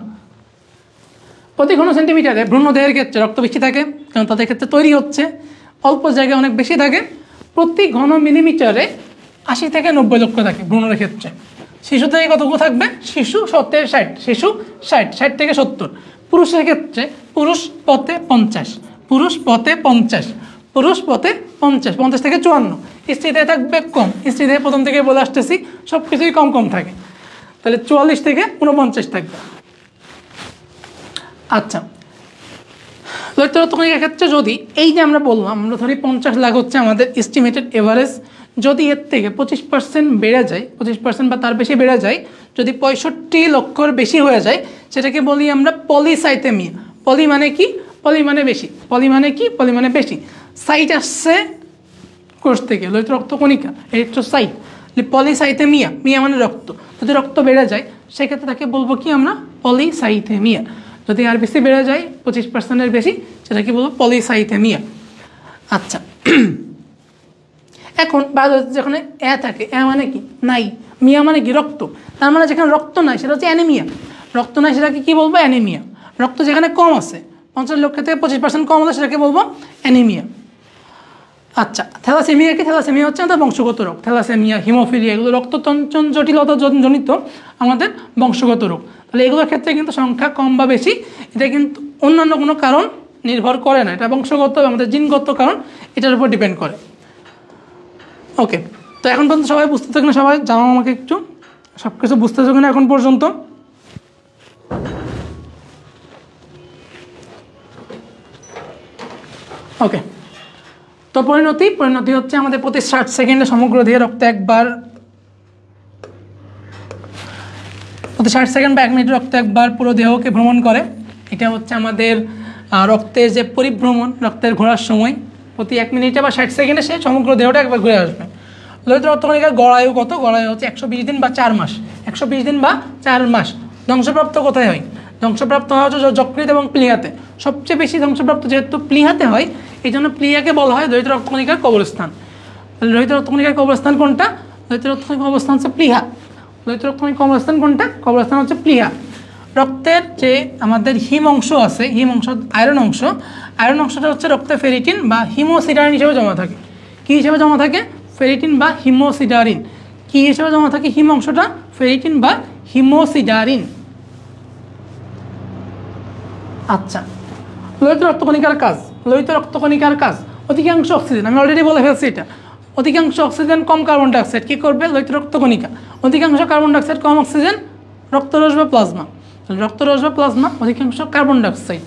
প্রতি ঘন সেন্টিমিটারে ভ্রূণদেহের ক্ষেত্রে রক্ত বেশি থাকে, কারণ তাদের ক্ষেত্রে তৈরি হচ্ছে। অল্প জায়গায় অনেক বেশি থাকে। প্রতি ঘন মিলিমিটারে 80 থেকে 90 লক্ষ থাকে ভ্রূণের ক্ষেত্রে। শিশু থেকে কতটুকু থাকবে? শিশু 70-60, শিশু 60 থেকে 70। পুরুষের ক্ষেত্রে পুরুষ পথে 50, 50 থেকে 54। স্ত্রীদের থাকবে কম। স্ত্রীদের প্রথম থেকে বলে আসতেছি সব কিছুই কম থাকে। তাহলে 44 থেকে 49 থাকবে। আচ্ছা, লোহিত রক্তকণিকার ক্ষেত্রে যদি এই যে আমরা বললাম, আমরা ধরি 50 লাখ হচ্ছে আমাদের এস্টিমেটেড এভারেজ। যদি এর থেকে 25% বেড়ে যায়, 25% বা তার বেশি বেড়ে যায়, যদি 65 লক্ষর বেশি হয়ে যায়, সেটাকে বলি আমরা পলিসাইথেমিয়া। পলি মানে কি? পলি মানে বেশি। পলি মানে কি? পলি মানে বেশি। সাইট আসছে কোষ থেকে, লোহিত রক্তকণিকা, এরিথ্রোসাইট। পলিসাইথেমিয়া, মিয়া মানে রক্ত। যদি রক্ত বেড়ে যায়, সেক্ষেত্রে তাকে বলবো কি আমরা? পলিসাইথেমিয়া। যদি আরবিসি বেড়ে যায় 25%-এর বেশি, সেটাকে বলবো পলিসাইথেমিয়া। আচ্ছা, এখন বায়োলজিতে যেখানে এ থাকে, এ মানে কি নাই, মিয়া মানে কি রক্ত, তার মানে যেখানে রক্ত নাই সেটা হচ্ছে অ্যানিমিয়া। রক্ত নাই সেটাকে কী বলবো? অ্যানিমিয়া। রক্ত যেখানে কম আছে, 50 লক্ষ থেকে 25% কম হলে সেটাকে বলবো অ্যানিমিয়া। আচ্ছা, থ্যালাসেমিয়া কি? থ্যালাসেমিয়া হচ্ছে আমাদের বংশগত রোগ। থ্যালাসেমিয়া, হিমোফিলিয়া এগুলো রক্ততঞ্চন জটিলতা জনিত আমাদের বংশগত রোগ। তাহলে এগুলোর ক্ষেত্রে কিন্তু সংখ্যা কম বা বেশি এটা কিন্তু অন্যান্য কোনো কারণ নির্ভর করে না, এটা বংশগত আমাদের জিনগত কারণ এটার উপর ডিপেন্ড করে। ওকে, তো এখন পর্যন্ত সবাই বুঝতে থাকেন, সবাই জানাও আমাকে একটু সব কিছু বুঝতে থাকেন এখন পর্যন্ত। ওকে, তো পরিণতি হচ্ছে আমাদের প্রতি 60 সেকেন্ডে সমগ্র দেহে রক্ত একবার, প্রতি 60 সেকেন্ড বা 1 মিনিট রক্ত একবার পুরো দেহকে ভ্রমণ করে। এটা হচ্ছে আমাদের রক্তের যে পরিভ্রমণ, রক্তের ঘোরার সময় প্রতি 1 মিনিটে বা 60 সেকেন্ডে সে সমগ্র দেহটা একবার ঘুরে আসবে। লোহিত রক্তকণিকার গড়ায়ু কত? গড়ায়ু হচ্ছে 120 দিন বা 4 মাস। 120 দিন বা 4 মাস। ধ্বংসপ্রাপ্ত কোথায় হয়? ধ্বংসপ্রাপ্ত হয় হচ্ছে যকৃৎ এবং প্লীহাতে। সবচেয়ে বেশি ধ্বংসপ্রাপ্ত যেহেতু প্লীহাতে হয়, এই জন্য প্লীহাকে বলা হয় লোহিত রক্তকণিকার কবরস্থান। লোহিত রক্তকণিকার কবরস্থান কোনটা? লোহিত রক্তকণিকার কবরস্থান হচ্ছে প্লীহা। লোহিত রক্তকণিকার কবরস্থান কোনটা? কবরস্থান হচ্ছে প্লীহা। রক্তের যে আমাদের হিম অংশ আছে, হিম অংশ আয়রন অংশ, আয়রন অংশটা হচ্ছে রক্তে ফেরিটিন বা হিমোসিডারিন হিসেবে জমা থাকে। কী হিসেবে জমা থাকে? ফেরিটিন বা হিমোসিডারিন। কী হিসেবে জমা থাকে হিম অংশটা? ফেরিটিন বা হিমোসিডারিন। আচ্ছা, লোহিত রক্তকণিকার কাজ, লোহিত রক্তকণিকার কাজ অধিকাংশ অক্সিজেন, আমি অলরেডি বলে ফেলছি এটা, অধিকাংশ অক্সিজেন কম কার্বন ডাইঅক্সাইড কী করবে? লোহিত রক্তকণিকা। অধিকাংশ কার্বন ডাইঅক্সাইড কম অক্সিজেন, রক্তরস বা প্লাজমা। রক্তরস বা প্লাজমা অধিকাংশ কার্বন ডাইঅক্সাইড,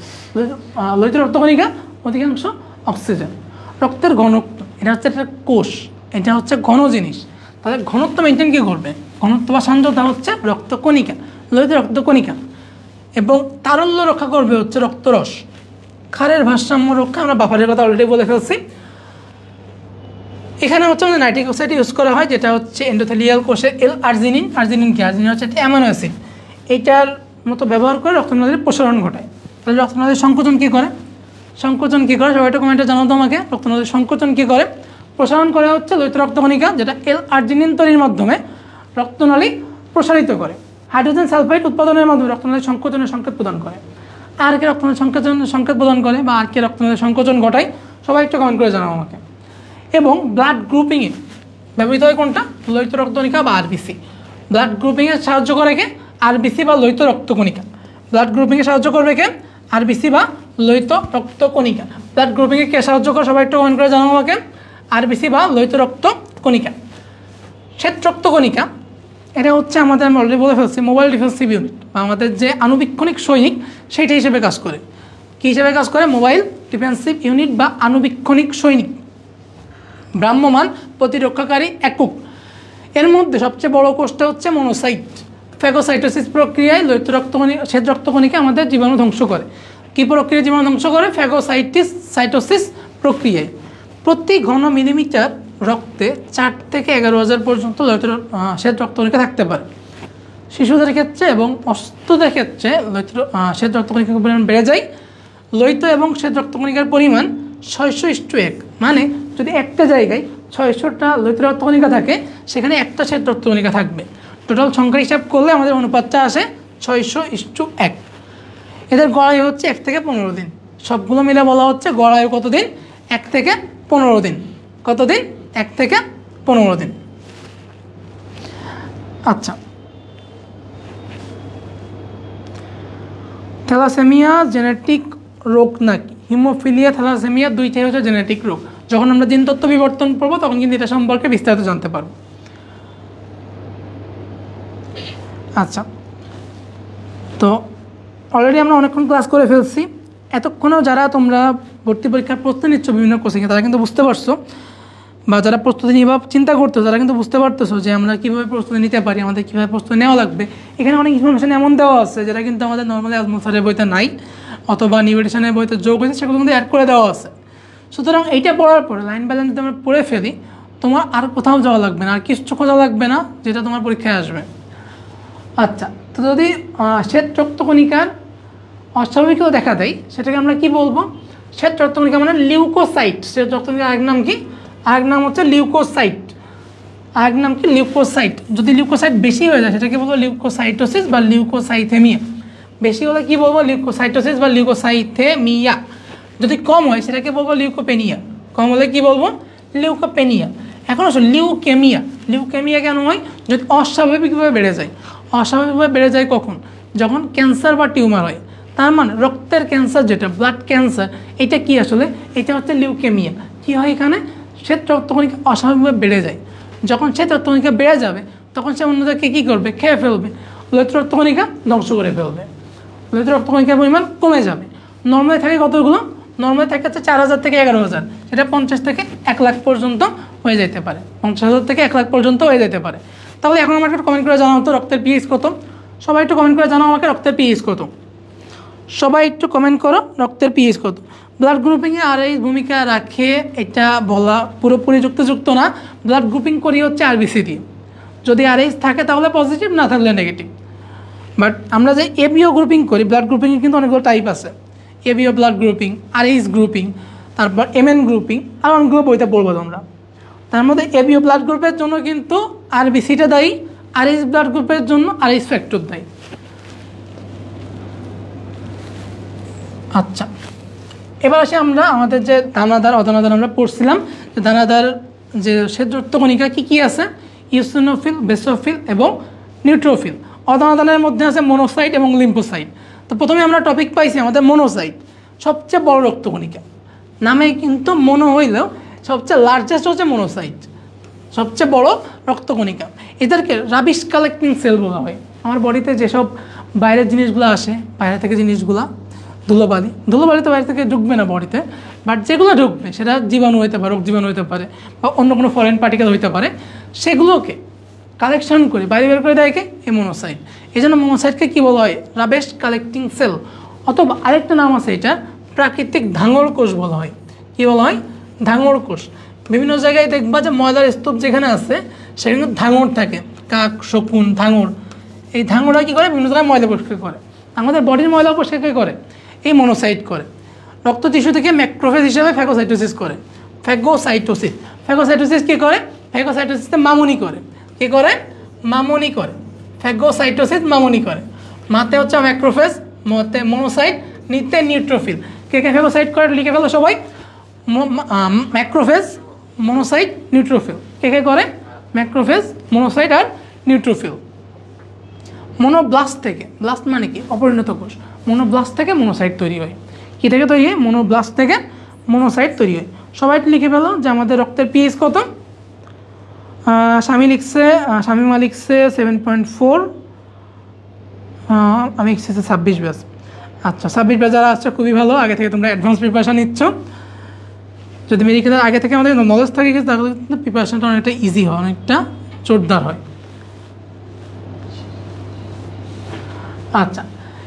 লোহিত রক্তকণিকা অধিকাংশ অক্সিজেন। রক্তের ঘনত্ব, এটা হচ্ছে একটা কোষ, এটা হচ্ছে ঘন জিনিস, তাহলে ঘনত্ব মেনটেন কী করবে? ঘনত্ব বা সান্দ্রতা হচ্ছে রক্তকণিকা, লোহিত রক্তকণিকা। এবং তারল্য রক্ষা করবে হচ্ছে রক্তরস। ক্ষারের ভারসাম্য রক্ষা, আমরা বাফারের কথা অলরেডি বলে ফেলছি। এখানে হচ্ছে আমাদের নাইট্রিক অক্সাইড ইউজ করা হয়, যেটা হচ্ছে এন্ডোথেলিয়াল কোষের আর্জিনিন। আর্জিনিন কি? আর্জিনিন হচ্ছে একটা অ্যামাইনো অ্যাসিড। এইটার মতো ব্যবহার করে রক্তনালীর প্রসারণ ঘটায়। তাহলে রক্তনালীর সংকোচন কী করে? সংকোচন কী করে? সবাই একটু কমেন্টে জানাতো আমাকে। রক্তনালীর সংকোচন কী করে? প্রসারণ করে হচ্ছে লোহিত রক্তকণিকা, যেটা আর্জিনিন তৈরির মাধ্যমে রক্তনালী প্রসারিত করে। হাইড্রোজেন সালফাইড উৎপাদনের মাধ্যমে রক্তনালীর সংকোচনের সংকেত প্রদান করে। আর কে রক্তনালীর সংকেত প্রদান করে বা আর কে রক্তনালীর সংকোচন ঘটায়? সবাই একটু কমেন্ট করে জানাও আমাকে। এবং ব্লাড গ্রুপিংয়ে ব্যবহৃত হয় কোনটা? লোহিত রক্তকণিকা বা আরবিসি। ব্লাড গ্রুপিংয়ে সাহায্য করে কে? আরবিসি বা লোহিত রক্তকণিকা। ব্লাড গ্রুপিংয়ে সাহায্য করবে কে? আরবিসি বা লোহিত রক্তকণিকা। ব্লাড গ্রুপিংয়ে কে সাহায্য করে? সবাই একটু কমেন্ট করে জানাও আমাকে। আরবিসি বা লোহিত রক্তকণিকা। শ্বেত রক্তকণিকা, এটা হচ্ছে আমাদের, আমি অলরেডি বলে ফেলছি, মোবাইল ডিফেন্সিভ ইউনিট বা আমাদের যে আণুবীক্ষণিক সৈনিক সেইটা হিসেবে কাজ করে। কী হিসেবে কাজ করে? মোবাইল ডিফেন্সিভ ইউনিট বা আণুবীক্ষণিক সৈনিক, ভ্রাম্যমান প্রতিরক্ষাকারী একক। এর মধ্যে সবচেয়ে বড় কোষটা হচ্ছে মনোসাইট। ফ্যাগোসাইটোসিস প্রক্রিয়ায় লোহিত রক্তকণিকা, শ্বেত রক্তকণিকা আমাদের জীবাণু ধ্বংস করে। কী প্রক্রিয়ায় জীবাণু ধ্বংস করে? ফ্যাগোসাইটোসিস প্রক্রিয়ায়। প্রতি ঘন মিলিমিটার রক্তে 4 থেকে 11,000 পর্যন্ত লোহিত শ্বেত রক্তকণিকা থাকতে পারে শিশুদের ক্ষেত্রে, এবং অসুস্থদের ক্ষেত্রে শ্বেত রক্তকণিকার পরিমাণ বেড়ে যায়। লোহিত এবং শ্বেত রক্তকণিকার পরিমাণ 600:1, মানে যদি একটা জায়গায় 600টা লোহিত রক্তকণিকা থাকে, সেখানে একটা শ্বেত রক্তকণিকা থাকবে। টোটাল সংখ্যা হিসাব করলে আমাদের অনুপাতটা আসে 600:1। এদের গড়ায়ু হচ্ছে 1 থেকে 15 দিন। সবগুলো মিলে বলা হচ্ছে গড়ায়ু কতদিন? 1 থেকে 15 দিন। কতদিন? 1 থেকে 15 দিন। আচ্ছা, থ্যালাসেমিয়া জেনেটিক রোগ নাকি? হিমোফিলিয়া, থ্যালাসেমিয়া দুইটাই হচ্ছে জেনেটিক রোগ। যখন আমরা জিনতত্ত্ব বিবর্তন পড়বো তখন কিন্তু এটা সম্পর্কে বিস্তারিত জানতে পারবো। আচ্ছা, তো অলরেডি আমরা অনেকক্ষণ ক্লাস করে ফেলছি। এতক্ষণেও যারা তোমরা ভর্তি পরীক্ষার প্রস্তুতি নিচ্ছ বিভিন্ন কোচিংয়ে, তারা কিন্তু বুঝতে পারছো, বা যারা প্রস্তুতি নিয়ে বা চিন্তা করতো তারা কিন্তু বুঝতে পারতেছো যে আমরা কীভাবে প্রস্তুতি নিতে পারি, আমাদের কীভাবে প্রস্তুতি নেওয়া লাগবে। এখানে অনেক ইনফরমেশন এমন দেওয়া আছে যেটা কিন্তু আমাদের নর্মালি আজমল স্যারের বইতে নাই, অথবা নিউট্রিশনের বইতে যোগ হয়েছে, সেগুলো কিন্তু অ্যাড করে দেওয়া আছে। সুতরাং এইটা পড়ার পরে লাইন বাই লাইন যদি আমরা পড়ে ফেলি, তোমার আর কোথাও যাওয়া লাগবে না, আর কিছু খোঁজা লাগবে না, যেটা তোমার পরীক্ষায় আসবে। আচ্ছা, তো যদি শ্বেত রক্তকণিকার অস্বাভাবিকও দেখা দেয়, সেটাকে আমরা কি বলবো? শ্বেত রক্তকণিকা মানে লিউকোসাইট। শ্বেত রক্তকণিকার আরেক নাম কি? আরেক নাম হচ্ছে লিউকোসাইট, আরেক নাম কি লিউকোসাইট। যদি লিউকোসাইট বেশি হয়ে যায় সেটাকে বলবো লিউকোসাইটোসিস বা লিউকোসাইথেমিয়া। বেশি হলে কি বলবো লিউকোসাইটোসিস বা লিউকোসাইথেমিয়া। যদি কম হয় সেটাকে বলবো লিউকোপেনিয়া, কম হলে কি বলবো লিউকোপেনিয়া। এখন আসলে লিউকেমিয়া, লিউকেমিয়া কেন হয়? যদি অস্বাভাবিকভাবে বেড়ে যায়। অস্বাভাবিকভাবে বেড়ে যায় কখন? যখন ক্যান্সার বা টিউমার হয়। তার মানে রক্তের ক্যান্সার যেটা ব্লাড ক্যান্সার, এটা কি আসলে? এটা হচ্ছে লিউকেমিয়া। কি হয় এখানে? শ্বেত রক্তকণিকা অস্বাভাবিকভাবে বেড়ে যায়। যখন শ্বেত রক্তকণিকা বেড়ে যাবে তখন সে অন্যদেরকে কী করবে? খেয়ে ফেলবে, লোহিত রক্তকণিকা ধ্বংস করে ফেলবে, লোহিত রক্তকণিকার পরিমাণ কমে যাবে। নর্মালি থাকে কতগুলো? নর্মালি থাকে হচ্ছে 4000 থেকে 11000, সেটা 50 থেকে 1 লাখ পর্যন্ত হয়ে যেতে পারে, 50,000 থেকে 1 লাখ পর্যন্ত হয়ে যেতে পারে। তাহলে এখন আমাকে একটু কমেন্ট করে জানাও তো রক্তের পিএইচ কত? সবাই একটু কমেন্ট করে জানাও আমাকে রক্তের পিএইচ কত? সবাই একটু কমেন্ট করো রক্তের পিএইচ কত। ব্লাড গ্রুপিংয়ে আর এই ভূমিকা রাখে এটা বলা পুরোপুরি যুক্তিযুক্ত না। ব্লাড গ্রুপিং করি হচ্ছে আরবিসি দিয়ে, যদি আরএইচ থাকে তাহলে পজিটিভ, না থাকলে নেগেটিভ। বাট আমরা যে এবিও গ্রুপিং করি, ব্লাড গ্রুপিংয়ের কিন্তু অনেকগুলো টাইপ আছে। ABO blood grouping, Rh grouping, তারপর এমএন গ্রুপিং, আর অনেকগুলো বইতে পড়বো তোমরা। তার মধ্যে এবিও ব্লাড গ্রুপের জন্য কিন্তু আরবিসিটা দায়ী, আরএইচ ব্লাড গ্রুপের জন্য আরএইচ ফ্যাক্টর দায়ী। আচ্ছা, এবার আসি আমরা আমাদের যে দানাদার অদানাদার আমরা পড়ছিলাম, যে দানাদার যে শ্বেত রক্তকণিকা কী কী আছে? ইওসিনোফিল, বেসোফিল এবং নিউট্রোফিল। অদানাদানের মধ্যে আছে মনোসাইট এবং লিম্ফোসাইট। তো প্রথমে আমরা টপিক পাইছি আমাদের মনোসাইট, সবচেয়ে বড় রক্তকণিকা। নামে কিন্তু মনো হইলেও সবচেয়ে লার্জেস্ট হচ্ছে মনোসাইট, সবচেয়ে বড় রক্তকণিকা। এদেরকে রাবিশ কালেক্টিং সেল বলা হয়। আমার বডিতে যেসব বাইরের জিনিসগুলো আসে, বাইরে থেকে জিনিসগুলা, ধুলোবালি, ধুলোবালি তো বাইরে থেকে ঢুকবে না বডিতে, বাট যেগুলো ঢুকবে সেটা জীবাণু হইতে পারে, রোগ জীবাণু হইতে পারে, বা অন্য কোনো ফরেন পার্টিকেল হইতে পারে, সেগুলোকে কালেকশন করে বাইরে বের করে দেয় কে? এই মনোসাইট। এই জন্য মনোসাইটকে কী বলা হয়? রাবেশ কালেক্টিং সেল। অথবা আরেকটা নাম আছে, এটা প্রাকৃতিক ধাঙর কোষ বলা হয়। কী বলা হয়? ধাঙর কোষ। বিভিন্ন জায়গায় দেখবা যে ময়লার স্তূপ যেখানে আছে সেখানে কিন্তু ধাঙর থাকে, কাক, শকুন, ধাঙর। এই ধাঙররা কী করে? বিভিন্ন জায়গায় ময়লা পরিষ্কার করে, আমাদের বডির ময়লা পরিষ্কার করে এই মনোসাইট করে। রক্ত টিস্যু থেকে ম্যাক্রোফেজ হিসাবে ফ্যাগোসাইটোসিস করে। ফ্যাগোসাইটোসিস, ফ্যাগোসাইটোসিস কী করে? ফ্যাগোসাইটোসিসে মামুনি করে। কী করে? মামুনি করে। ফ্যাগোসাইটোসিস মামুনি করে। মাতে হচ্ছে ম্যাক্রোফেজ, মতে মনোসাইট, নিতে নিউট্রোফিল। কে কে ফ্যাগোসাইট করে লিখে ফেলো সবাই। Macrophage, monocyte, neutrophil. কে কে করে? ম্যাক্রোফেজ, মনোসাইট আর নিউট্রোফিল। মনোব্লাস্ট থেকে, ব্লাস্ট মানে কি? অপরিণত কোষ। মনোব্লাস্ট থেকে মনোসাইট তৈরি হয়। কী থেকে তৈরি হয়? মনোব্লাস্ট থেকে মনোসাইট তৈরি হয়। সবাই লিখে ফেলো যে আমাদের রক্তের পিএইচ কত। শামিমা লিখছে 7.4, আমি লিখছি 26 ব্যাচ। আচ্ছা, 26 ব্যাচ যারা আসছে খুবই ভালো, আগে থেকে তোমরা অ্যাডভান্স প্রিপারেশান নিচ্ছ। যদি মেডিকেলের আগে থেকে আমাদের নলেজ থাকে তাহলে কিন্তু প্রিপারেশানটা অনেকটা ইজি হয়, অনেকটা জোরদার হয়। আচ্ছা,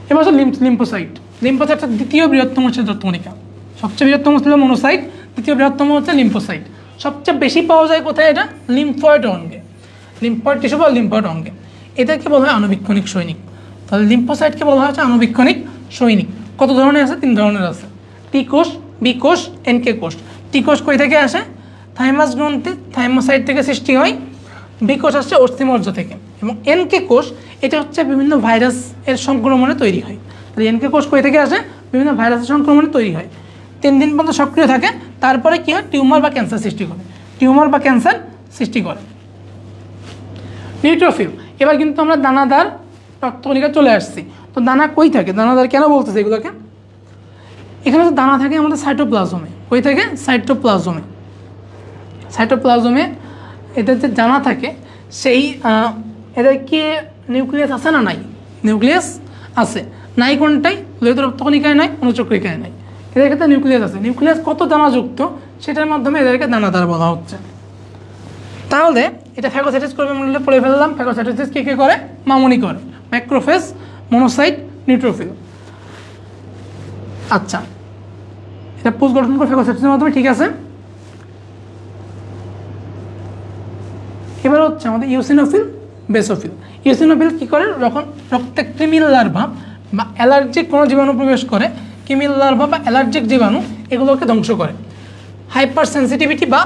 এবার হচ্ছে লিম্ফোসাইট। লিম্ফোসাইটটা দ্বিতীয় বৃহত্তম হচ্ছে রক্তকণিকা। সবচেয়ে বৃহত্তম ছিল মনোসাইট, দ্বিতীয় বৃহত্তম হচ্ছে লিম্ফোসাইট। সবচেয়ে বেশি পাওয়া যায় কোথায়? এটা লিম্ফয়েড অঙ্গে, লিম্ফয়েড টিস্যু বা লিম্ফয়েড অঙ্গে। এদেরকে বলা হয় আণুবীক্ষণিক সৈনিক। তাহলে লিম্ফোসাইটকে বলা হচ্ছে আণুবীক্ষণিক সৈনিক। কত ধরনের আছে? 3 ধরনের আছে, টি কোষ, বি কোষ, এনকে কোষ। টি কোষ কই থেকে আসে? থাইমাস গ্রন্থি, থাইমোসাইট থেকে সৃষ্টি হয়। বি কোষ আসছে অস্থিমজ্জা থেকে। এবং এনকে কোষ এটা হচ্ছে বিভিন্ন ভাইরাস এর সংক্রমণে তৈরি হয়। তাহলে এনকে কোষ কই থেকে আসে? বিভিন্ন ভাইরাসের সংক্রমণে তৈরি হয়। 3 দিন পর্যন্ত সক্রিয় থাকে, তারপরে কী হয়? টিউমার বা ক্যান্সার সৃষ্টি করে, টিউমার বা ক্যান্সার সৃষ্টি করে। নিউট্রোফিল। এবার কিন্তু আমরা দানাদার রক্তকণিকা চলে আসছি। তো দানা কই থাকে? দানাদার কেন বলতেছে এগুলোকে? এখানে তো দানা থাকে আমাদের সাইটোপ্লাজমে। কই থাকে? সাইটোপ্লাজমে। সাইটোপ্লাজমে এদের যে দানা থাকে সেই এদের কি নিউক্লিয়াস আছে না নাই? নিউক্লিয়াস আছে। নাই কোনটাই? লোহিত রক্তকণিকায় নাই, অনুচক্রিকায় নাই। এদের ক্ষেত্রে নিউক্লিয়াস আছে। নিউক্লিয়াস কত দানাযুক্ত সেটার মাধ্যমে এদেরকে দানাদার বলা হচ্ছে। তাহলে এটা ফ্যাগোসাইটোসিস করবে মনে পড়ে ফেললাম। ফ্যাগোসাইটোসিস কে কে করে? মামুনি করে। Macrophage, monocyte, neutrophil. আচ্ছা, এটা পুষ গঠন করে ফ্যাগোসাইটোসিসের মাধ্যমে, ঠিক আছে। এবার হচ্ছে আমাদের ইওসিনোফিল, বেসোফিল। ইওসিনোফিল কী করে? যখন রক্তে ক্রিমিল লার্ভা বা অ্যালার্জিক কোনো জীবাণু প্রবেশ করে, ক্রিমিল লার্ভা বা অ্যালার্জিক জীবাণু এগুলোকে ধ্বংস করে। হাইপার সেন্সিটিভিটি বা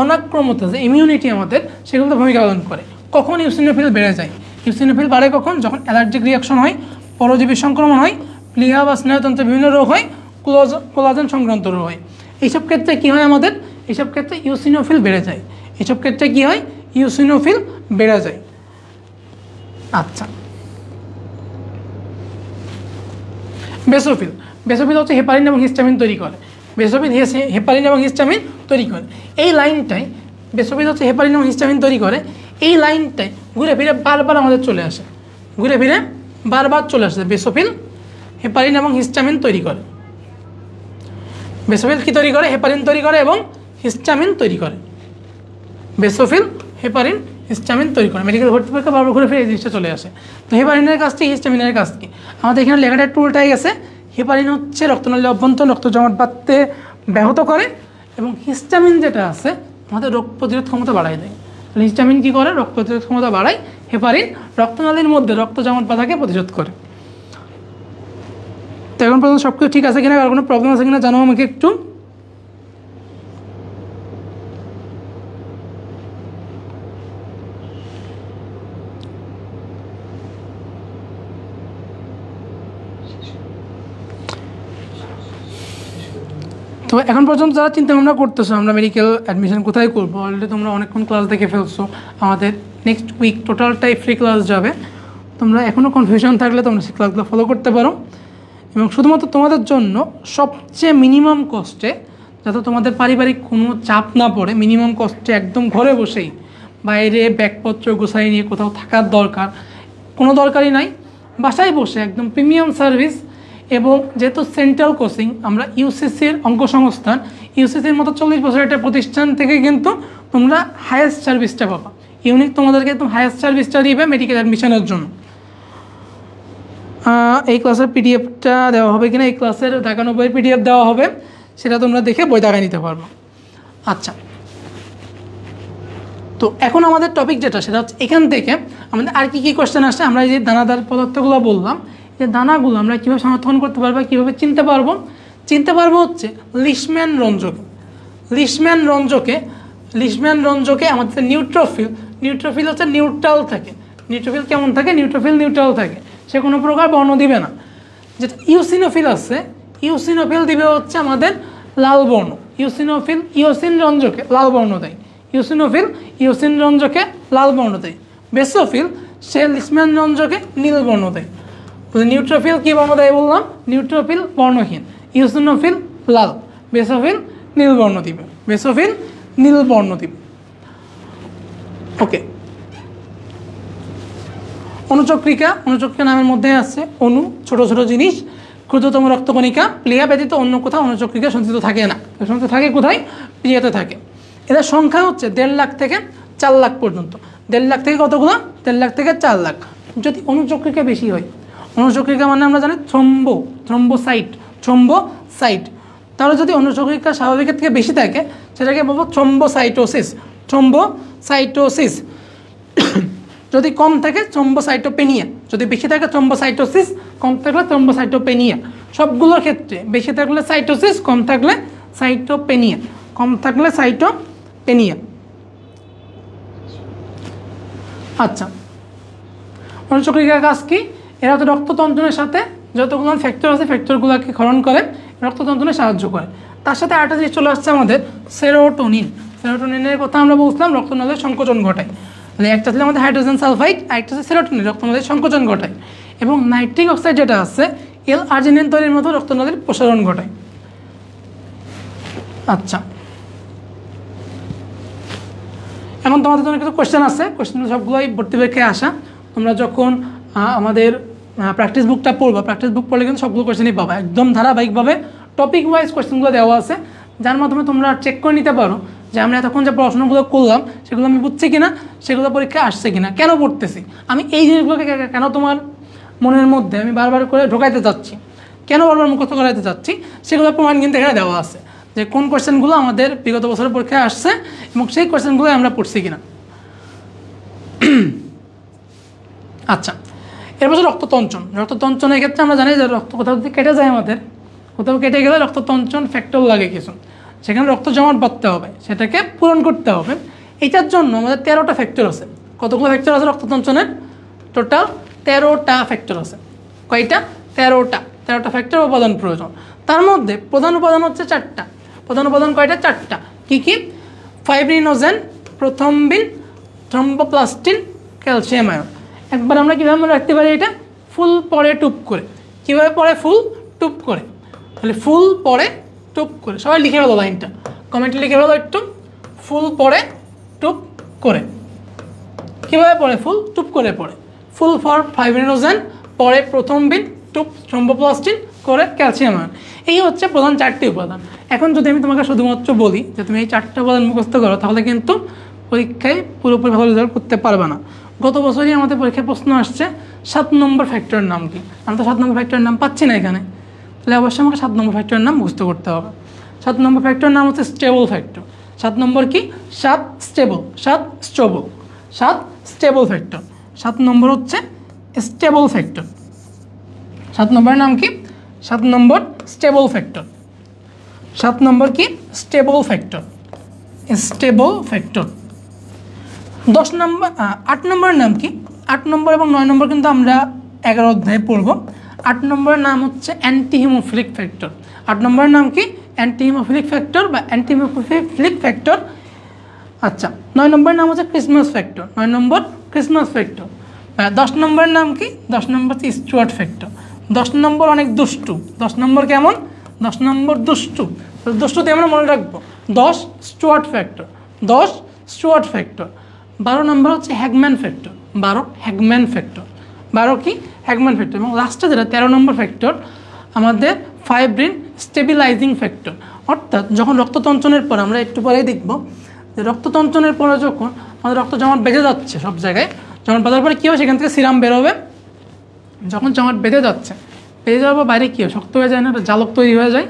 অনাক্রমতা যে ইমিউনিটি আমাদের সেগুলোতে ভূমিকা পালন করে। কখন ইউসিনোফিল বেড়ে যায়? ইউসিনোফিল বাড়ে কখন? যখন অ্যালার্জিক রিয়াকশন হয়, পরজীবী সংক্রমণ হয়, প্লিহা বা স্নায়ুতন্ত্রের বিভিন্ন রোগ হয়, কোলাজেন সংক্রান্ত রোগ হয়। এইসব ক্ষেত্রে কী হয় আমাদের? এইসব ক্ষেত্রে ইউসিনোফিল বেড়ে যায়। এইসব ক্ষেত্রে কী হয়? ইউসিনোফিল বেড়ে যায়। আচ্ছা, বেসোফিল। বেসোফিল হচ্ছে হেপারিন এবং হিস্টামিন তৈরি করে। বেসোফিল হেপারিন এবং হিস্টামিন তৈরি করে। এই লাইনটাই বেসোফিল হচ্ছে হেপারিন এবং হিস্টামিন তৈরি করে। এই লাইনটাই ঘুরে ফিরে বারবার আমাদের চলে আসে, ঘুরে ফিরে বারবার চলে আসে। বেসোফিল হেপারিন এবং হিস্টামিন তৈরি করে। বেসোফিল কী তৈরি করে? হেপারিন তৈরি করে এবং হিস্টামিন তৈরি করে। বেসোফিল হেপারিন হিস্টামিন তৈরি করে। মেডিকেল ভর্তি পরীক্ষা বারবার ঘুরে ফিরে এই জিনিসটা চলে আসে। তো হেপারিনের কাজ কি, হিস্টামিনের কাজ কি? আমাদের এখানে লেখাটা একটু উল্টাই গেছে। হেপারিন হচ্ছে রক্তনালীর অভ্যন্তরীণ রক্ত জমাট বাঁধতে ব্যাহত করে এবং হিস্টামিন যেটা আছে আমাদের রোগ প্রতিরোধ ক্ষমতা বাড়ায় দেয়। তাহলে হিস্টামিন কী করে? রোগ প্রতিরোধ ক্ষমতা বাড়ায়। হেপারিন রক্তনালীর মধ্যে রক্ত জমাট বাঁধাকে প্রতিরোধ করে। তো এখন পর্যন্ত সব কিছু ঠিক আছে কিনা, আর কোনো প্রবলেম আছে কিনা জানাও আমাকে একটু। তো এখন পর্যন্ত যারা চিন্তা ভাবনা করতেছো আমরা মেডিকেল অ্যাডমিশন কোথায় করবো, অলরেডি তোমরা অনেকক্ষণ ক্লাস দেখে ফেলছো। আমাদের নেক্সট উইক টোটালটাই ফ্রি ক্লাস যাবে। তোমরা এখনও কনফিউশন থাকলে তোমরা সেই ক্লাসগুলো ফলো করতে পারো। এবং শুধুমাত্র তোমাদের জন্য সবচেয়ে মিনিমাম কস্টে, যাতে তোমাদের পারিবারিক কোনো চাপ না পড়ে, মিনিমাম কস্টে একদম ঘরে বসেই, বাইরে ব্যাগপত্র গোছাই নিয়ে কোথাও থাকার কোনো দরকারই নাই, বাসায় বসে একদম প্রিমিয়াম সার্ভিস। এবং যেহেতু সেন্ট্রাল কোচিং, আমরা ইউসিসির অঙ্গসংস্থান, ইউসিসির মতো 40 বছরের একটা প্রতিষ্ঠান থেকে কিন্তু তোমরা হায়েস্ট সার্ভিসটা পাবা। ইউনিক তোমাদেরকে একদম হায়েস্ট সার্ভিসটা দিবে মেডিকেল অ্যাডমিশনের জন্য। এই ক্লাসের পিডিএফটা দেওয়া হবে কিনা, এই ক্লাসের দেখানো বইয়ের পিডিএফ দেওয়া হবে, সেটা তোমরা দেখে বই দেখা নিতে পারবো। আচ্ছা, তো এখন আমাদের টপিক যেটা, সেটা হচ্ছে এখান থেকে আমাদের আর কি কোয়েশ্চেন আসছে। আমরা এই যে দানাদার পদার্থগুলো বললাম, যে দানাগুলো আমরা কীভাবে শনাক্তকরণ করতে পারবো, কীভাবে চিনতে পারবো হচ্ছে লিশম্যান রঞ্জকে। লিশম্যান রঞ্জকে আমাদের নিউট্রোফিল হচ্ছে নিউট্রাল থাকে। নিউট্রোফিল কেমন থাকে? নিউট্রাল থাকে, সে কোনো প্রকার বর্ণ দিবে না। যেটা ইউসিনোফিল দিবে হচ্ছে আমাদের লাল বর্ণ। ইওসিন রঞ্জকে লাল বর্ণ দেয়। ইওসিন রঞ্জকে লাল বর্ণ দেয়। বেসোফিল সে লিশম্যান রঞ্জকে নীল বর্ণ দেয়। নিউট্রোফিল কী বর্ণ দেয় বললাম? নিউট্রোফিল বর্ণহীন, ইওসিনোফিল লাল, বেসোফিল নীল বর্ণ দিবে। ওকে, অনুচক্রিকা নামের মধ্যে আছে অণু, ছোট ছোট জিনিস, ক্ষুদ্রতম রক্তকণিকা। প্লিহা ব্যতীত অন্য কোথাও অনুচক্রিকা সঞ্চিত থাকে না। সঞ্চিত থাকে কোথায়? প্লিহাতে থাকে। এদের সংখ্যা হচ্ছে 1.5 লাখ থেকে 4 লাখ পর্যন্ত। 1.5 লাখ থেকে কতগুলো? 1.5 লাখ থেকে 4 লাখ। যদি অনুচক্রিকা বেশি হয়, অনুচক্রিকা মানে আমরা জানি থ্রম্বোসাইট, তাহলে যদি অনুচক্রিকা স্বাভাবিকের থেকে বেশি থাকে সেটাকে বলবো থ্রম্বোসাইটোসিস। যদি কম থাকে থ্রম্বোসাইটোপেনিয়া, যদি বেশি থাকে থ্রম্বোসাইটোসিস, কম থাকলে থ্রম্বোসাইটোপেনিয়া। সবগুলোর ক্ষেত্রে বেশি থাকলে সাইটোসিস, কম থাকলে সাইটোপেনিয়া। আচ্ছা, অনুচক্রিকার কাজ কি? এরা তো রক্ততন্ত্রের সাথে যতগুলো ফ্যাক্টর আছে ফ্যাক্টরগুলোকে ক্ষরণ করে রক্ততন্ত্রে সাহায্য করে। তার সাথে আরেকটা জিনিস চলে আসছে আমাদের সেরোটোনিনের কথা আমরা বলছিলাম, রক্তনালীর সংকোচন ঘটায়। তাহলে একটা ছিল আমাদের হাইড্রোজেন সালফাইড, আরেকটা হচ্ছে সেরোটোনিন, রক্তনালীর সংকোচন ঘটায়। এবং নাইট্রিক অক্সাইড যেটা আছে আর্জিনিন তৈরির মতো রক্তনালীর প্রসারণ ঘটায়। আচ্ছা, এখন তোমাদের জন্য কিছু কোয়েশ্চেন আছে, কোয়েশ্চেনগুলো সবগুলোই ভর্তি পরীক্ষায় আসা। তোমরা যখন আমাদের প্র্যাকটিস বুকটা পড়বা, প্র্যাকটিস বুক পড়লে কিন্তু সবগুলো কোয়েশ্চেনই পাবা। একদম ধারাবাহিকভাবে টপিক ওয়াইজ কোয়েশ্চেনগুলো দেওয়া আছে, যার মাধ্যমে তোমরা চেক করে নিতে পারো যে আমরা এতক্ষণ যে পড়াশোনাগুলো করলাম সেগুলো আমি বুঝছি কিনা, সেগুলো পরীক্ষায় আসছে কিনা, কেন পড়তেছি আমি, এই জিনিসগুলোকে কেন তোমার মনের মধ্যে আমি বারবার করে ঢোকাইতে চাচ্ছি, কেন বারবার মুখস্থ করাইতে চাচ্ছি, সেগুলো প্রমাণ কিন্তু এখানে দেওয়া আছে যে কোন কোয়েশ্চেনগুলো আমাদের বিগত বছরের পরীক্ষায় আসছে এবং সেই কোয়েশ্চেনগুলো আমরা পড়ছি কিনা। আচ্ছা, এরপর রক্ততঞ্চনের ক্ষেত্রে আমরা জানি যে রক্ত কোথাও যদি কেটে যায়, আমাদের কোথাও কেটে গেলে রক্ততঞ্চন ফ্যাক্টর লাগে কিছু, সেখানে রক্ত জমাট বাঁধতে হবে, সেটাকে পূরণ করতে হবে। এটার জন্য আমাদের 13টা ফ্যাক্টর আছে। কতগুলো ফ্যাক্টর আছে রক্ততঞ্চনের? টোটাল 13টা ফ্যাক্টর আছে। কয়টা? 13টা ফ্যাক্টর উপাদান প্রয়োজন। তার মধ্যে প্রধান উপাদান হচ্ছে 4টা। প্রধান উপাদান কয়টা? 4টা। কী কী? Fibrinogen, প্রথমবিন, thromboplastin, calcium ion. একবার আমরা কীভাবে মনে রাখতে পারি এটা? ফুল পরে টুপ করে। কীভাবে পরে? ফুল টুপ করে। তাহলে ফুল পরে টুপ করে, সবাই লিখে ফেলো লাইনটা, কমেন্টে লিখে ফেলো একটু। ফুল পরে টুপ করে। কীভাবে পড়ে? ফুল টুপ করে পড়ে। ফুল ফর ফাইব্রিনোজেন, পরে প্রথমবিন, টুপ থ্রম্বোপ্লাস্টিন, করে ক্যালসিয়াম আয়ন। এই হচ্ছে প্রধান 4টি উপাদান। এখন যদি আমি তোমাকে শুধুমাত্র বলি যে তুমি এই 4টা উপাদান মুখস্থ করো, তাহলে কিন্তু পরীক্ষায় পুরোপুরি ভালো রেজাল্ট করতে পারবে না। গত বছরই আমাদের পরীক্ষায় প্রশ্ন আসছে 7 নম্বর ফ্যাক্টরের নাম কি? আমি তো 7 নম্বর ফ্যাক্টরের নাম পাচ্ছি না এখানে, তাহলে অবশ্যই আমাকে 7 নম্বর ফ্যাক্টরের নাম মুখস্থ করতে হবে। 7 নম্বর ফ্যাক্টরের নাম হচ্ছে স্টেবল ফ্যাক্টর। 7 নম্বর কি? 7 স্টেবল। 7 stable factor. 7 নম্বর হচ্ছে স্টেবল ফ্যাক্টর। 7 নম্বরের নাম কি? 7 নম্বর স্টেবল ফ্যাক্টর। 7 নম্বর কি? Stable factor. Stable factor. 10 নম্বর 8 নম্বরের নাম কি? 8 নম্বর এবং 9 নম্বর কিন্তু আমরা 11 অধ্যায়ে পড়ব। 8 নম্বরের নাম হচ্ছে অ্যান্টিহিমোফিলিক ফ্যাক্টর। 8 নম্বরের নাম কি? অ্যান্টিহিমোফিলিক ফ্যাক্টর বা অ্যান্টিহিমোফিলিক ফ্যাক্টর। আচ্ছা, 9 নম্বরের নাম হচ্ছে ক্রিসমাস ফ্যাক্টর। 9 নম্বর ক্রিসমাস ফ্যাক্টর। 10 নম্বরের নাম কি? 10 নম্বর হচ্ছে স্টুয়ার্ট ফ্যাক্টর। 10 নম্বর অনেক দুষ্টু। 10 নম্বর কেমন? 10 নম্বর দুষ্টু। দুষ্টুতে আমরা মনে রাখবো 10 Stuart factor. 10 Stuart factor. 12 number হচ্ছে হ্যাগম্যান ফ্যাক্টর। 12 Hageman factor. 12 কি? Hageman factor. এবং লাস্টে যেটা 13 নম্বর ফ্যাক্টর আমাদের ফাইব্রিন স্টেবিলাইজিং ফ্যাক্টর। অর্থাৎ যখন রক্ততঞ্চনের পর, আমরা একটু পরেই দেখব যে রক্ততঞ্চনের পরে যখন আমাদের রক্ত জমাট বেঁধে যাচ্ছে সব জায়গায়, জমাট বাঁধার পরে কী হবে? সেখান থেকে সিরাম বেরোবে। যখন জমাট বেঁধে যাচ্ছে, বেঁধে যাওয়ার পর বাইরে কী হয়? শক্ত হয়ে যায় না, একটা জালক তৈরি হয়ে যায়।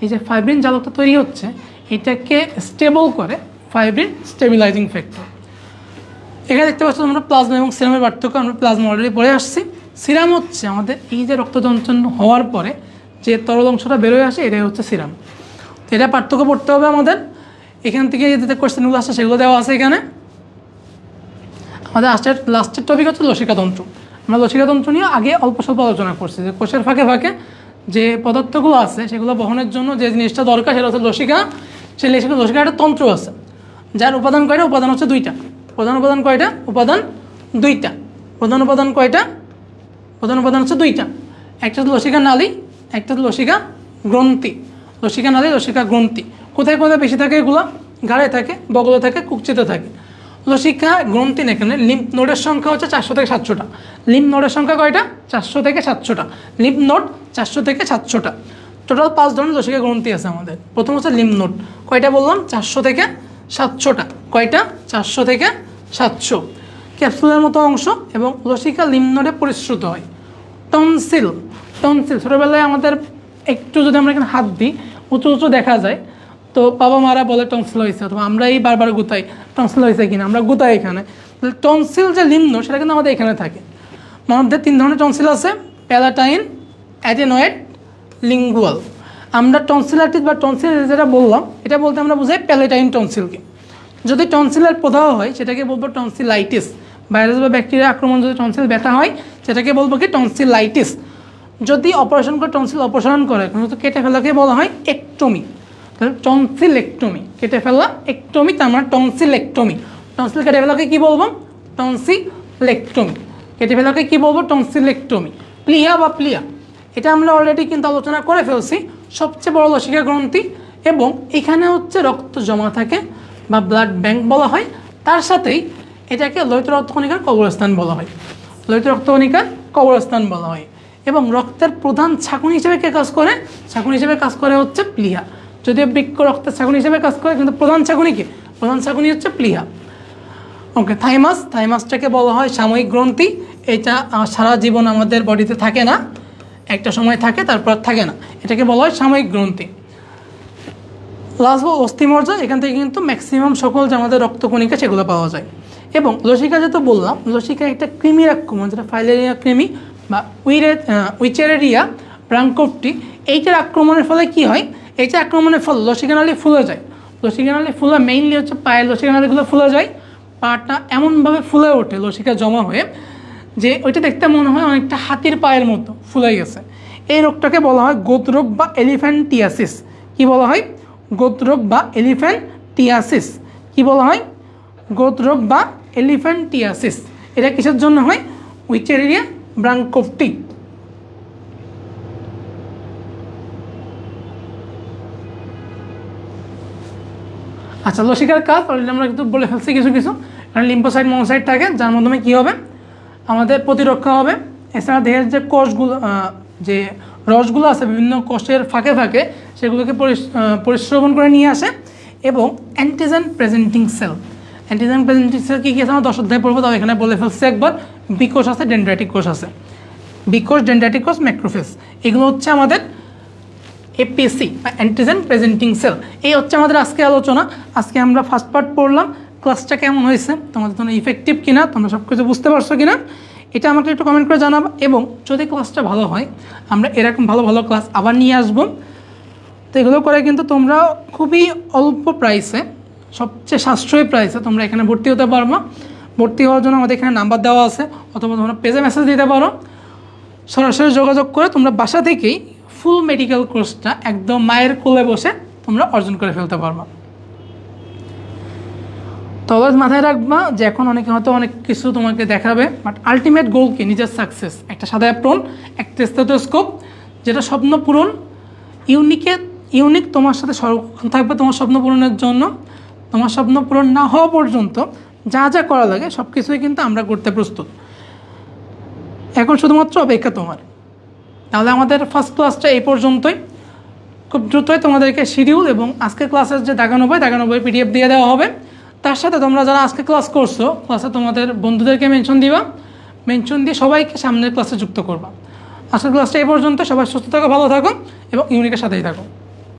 এই যে ফাইব্রিন জালকটা তৈরি হচ্ছে, এটাকে স্টেবল করে ফাইব্রিন স্টেবিলাইজিং ফ্যাক্টর। এখানে দেখতে পাচ্ছ তোমরা প্লাজমা এবং সিরামের পার্থক্য। আমরা প্লাজমা অলরেডি পড়ে আসছি। সিরাম হচ্ছে আমাদের এই যে রক্ততঞ্চন হওয়ার পরে যে তরল অংশটা বেরোয় আসে, এটাই হচ্ছে সিরাম। তো এটা পার্থক্য পড়তে হবে আমাদের। এখান থেকে যে কোয়েশ্চেনগুলো আসছে সেগুলো দেওয়া আছে এখানে। আমাদের লাস্টের টপিক হচ্ছে লসিকাতন্ত্র। আমরা লসিকাতন্ত্র নিয়ে আগে অল্প স্বল্প আলোচনা করছি, যে কোষের ফাঁকে ফাঁকে যে পদার্থগুলো আছে সেগুলো বহনের জন্য যে জিনিসটা দরকার সেটা হচ্ছে লসিকা। সেই লসিকা একটা তন্ত্র আছে, যার উপাদান কয়টা? উপাদান হচ্ছে 2টা। প্রধান উপাদান কয়টা? উপাদান 2টা। প্রধান উপাদান কয়টা? প্রধান উপাদান হচ্ছে 2টা। একটা হচ্ছে লসিকা নালী, একটা হচ্ছে লসিকা গ্রন্থি। লসিকা নালী, লসিকা গ্রন্থি। কোথায় কোথায় বেশি থাকে? এগুলো ঘাড়ে থাকে, বগলে থাকে, কুকচিতে থাকে। লসিকা গ্রন্থি এখানে লিম্ফ নোডের সংখ্যা হচ্ছে 400 থেকে 700টা। লিম্ফ নোডের সংখ্যা কয়টা? 400 থেকে 700টা। লিম্ফ নোড 400 থেকে 700টা। টোটাল 5 ধরনের লসিকা গ্রন্থি আছে আমাদের। প্রথম হচ্ছে লিম্ফ নোড। কয়টা বললাম? 400 থেকে 700টা। কয়টা? 400 থেকে 700। ক্যাপসুলের মতো অংশ এবং লসিকা লিম্ফ নোডে পরিশ্রুত হয়। টনসিল। টনসিল ছোটোবেলায় আমাদের একটু যদি আমরা এখানে হাত দিই, উঁচু উঁচু দেখা যায়, তো বাবা মারা বলে টনসিল হয়েছে, অথবা আমরা এই বারবার গুতাই টনসিল হয়েছে কিনা, আমরা গুতাই এখানে। টনসিল যে লিম্ফ নোড সেটা কিন্তু আমাদের এখানে থাকে। আমাদের 3 ধরনের টনসিল আছে: প্যালাটাইন, অ্যাডেনয়েড, লিঙ্গুয়াল। আমরা টনসিলাইটিস বা টনসিল যেটা বললাম, এটা বলতে আমরা বুঝাই প্যালাটাইন টনসিলকে। যদি টনসিলের প্রদাহ হয় সেটাকে বলবো টনসিলাইটিস। ভাইরাস বা ব্যাকটেরিয়া আক্রমণ যদি টনসিল ব্যথা হয় সেটাকে বলবো কি? টনসিলাইটিস। যদি অপারেশন করে টনসিল অপসারণ করে, কিন্তু কেটে ফেলাকে বলা হয় একটমি। তাহলে টনসিলেক্টমি, কেটে ফেলা, একটমি, তার মানে টনসিলেক্টমি। টনসিল কেটে ফেলাকে কী বলবো? টনসিলেক্টমি। কেটে ফেলাকে কী বলবো? টনসিলেক্টমি। প্লিহা বা প্লিয়া, এটা আমরা অলরেডি কিন্তু আলোচনা করে ফেলছি। সবচেয়ে বড় লসিকা গ্রন্থি, এবং এখানে হচ্ছে রক্ত জমা থাকে বা ব্লাড ব্যাংক বলা হয়। তার সাথেই এটাকে লোহিত রক্তকণিকার কবরস্থান বলা হয়। লোহিত রক্তকণিকার কবরস্থান বলা হয়। এবং রক্তের প্রধান ছাঁকুনি হিসেবে কে কাজ করে? ছাঁকুনি হিসেবে কাজ করে হচ্ছে প্লিহা। যদিও বৃক্ক রক্তের ছাঁকুনি হিসেবে কাজ করে, কিন্তু প্রধান ছাঁকুনি কি? প্রধান ছাঁকুনি হচ্ছে প্লিহা। ওকে, থাইমাস। থাইমাসটাকে বলা হয় সাময়িক গ্রন্থি। এটা সারা জীবন আমাদের বডিতে থাকে না, একটা সময় থাকে, তারপর থাকে না। এটাকে বলা হয় সাময়িক গ্রন্থি। লাস্ট অস্থিমজ্জ, এখান থেকে কিন্তু ম্যাক্সিমাম সকল যে আমাদের রক্তকণিকা সেগুলো পাওয়া যায়। এবং লসিকা যেহেতু বললাম, লসিকা একটা কৃমির আক্রমণ, যেটা ফাইলেরিয়া কৃমি বা উইচেরেরিয়া ব্রাঙ্কোপ্টি, এইটার আক্রমণের ফলে কি হয়? এই যে আক্রমণের ফল লসিকা নালী ফুলে যায়, লসিকা নালী ফুলে মেইনলি হচ্ছে পায়ের লসিকা নালীগুলো ফুলে যায়, পাটা এমনভাবে ফুলে ওঠে লসিকা জমা হয়ে যে ওইটা দেখতে মনে হয় অনেকটা হাতির পায়ের মতো ফুলে গেছে। এই রোগটাকে বলা হয় গোঁত রোগ বা এলিফ্যান্টিয়াসিস। কি বলা হয়? গোঁত রোগ বা এলিফ্যান্টিয়াসিস। কি বলা হয়? গোঁত রোগ বা এলিফ্যান্টিয়াসিস। এটা কিসের জন্য হয়? উইচেরিয়া ব্রাঙ্কোফটি। আচ্ছা, লসিকার কাজ অলরেডি আমরা কিন্তু বলে ফেলছি কিছু কিছু। কারণ লিম্ফোসাইট মনোসাইট থাকে যার মাধ্যমে কী হবে, আমাদের প্রতিরক্ষা হবে। এছাড়া দেহের যে কোষগুলো, যে রসগুলো আছে বিভিন্ন কোষের ফাঁকে ফাঁকে, সেগুলোকে পরিশ্রবণ করে নিয়ে আসে। এবং antigen presenting cell, antigen presenting cell কী কী আছে আমরা 10 অধ্যায় পড়বো, তাও এখানে বলে ফেলছি একবার। বিকোষ আছে, ডেনড্রাইটিক কোষ আছে, বিকোষ, ডেনড্রাইটিক কোষ, ম্যাক্রোফেজ, এগুলো হচ্ছে আমাদের এপিসি বা অ্যান্টিজেন প্রেজেন্টিং সেল। এই হচ্ছে আমাদের আজকে আলোচনা। আজকে আমরা ফার্স্ট পার্ট পড়লাম। ক্লাসটা কেমন হয়েছে, তোমাদের জন্য ইফেক্টিভ কিনা, তোমরা সব কিছু বুঝতে পারছো কিনা, এটা আমাকে একটু কমেন্ট করে জানাবো। এবং যদি ক্লাসটা ভালো হয় আমরা এরকম ভালো ভালো ক্লাস আবার নিয়ে আসবো। তো এগুলো করে কিন্তু তোমরা খুবই অল্প প্রাইসে, সবচেয়ে সাশ্রয়ী প্রাইসে তোমরা এখানে ভর্তি হতে পারবো। ভর্তি হওয়ার জন্য আমাদের এখানে নাম্বার দেওয়া আছে, অথবা তোমরা পেজে মেসেজ দিতে পারো। সরাসরি যোগাযোগ করে তোমরা বাসা থেকেই ফুল মেডিকেল কোর্সটা একদম মায়ের কোলে বসে তোমরা অর্জন করে ফেলতে পারবা। তবে মাথায় রাখবা যে এখন অনেকে হয়তো অনেক কিছু তোমাকে দেখাবে, বাট আলটিমেট গোল কি? নিজের সাকসেস। একটা সাদা অ্যাপ্রন, একটা স্টেথোস্কোপ, যেটা স্বপ্ন পূরণ, ইউনিক তোমার সাথে সর্বক্ষণ থাকবে তোমার স্বপ্ন পূরণের জন্য। তোমার স্বপ্ন পূরণ না হওয়া পর্যন্ত যা যা করা লাগে সব কিছুই কিন্তু আমরা করতে প্রস্তুত। এখন শুধুমাত্র অপেক্ষা তোমার। তাহলে আমাদের ফার্স্ট ক্লাসটা এই পর্যন্তই। খুব দ্রুতই তোমাদেরকে শিডিউল এবং আজকের ক্লাসের যে দাগানো বই পিডিএফ দিয়ে দেওয়া হবে। তার সাথে তোমরা যারা আজকে ক্লাস করছো, ক্লাসে তোমাদের বন্ধুদেরকে মেনশন দিবা, মেনশন দিয়ে সবাইকে সামনের ক্লাসে যুক্ত করবা। আজকের ক্লাসটা এই পর্যন্ত। সবাই সুস্থ থাকো, ভালো থাকো এবং ইউনিকের সাথেই থাকো।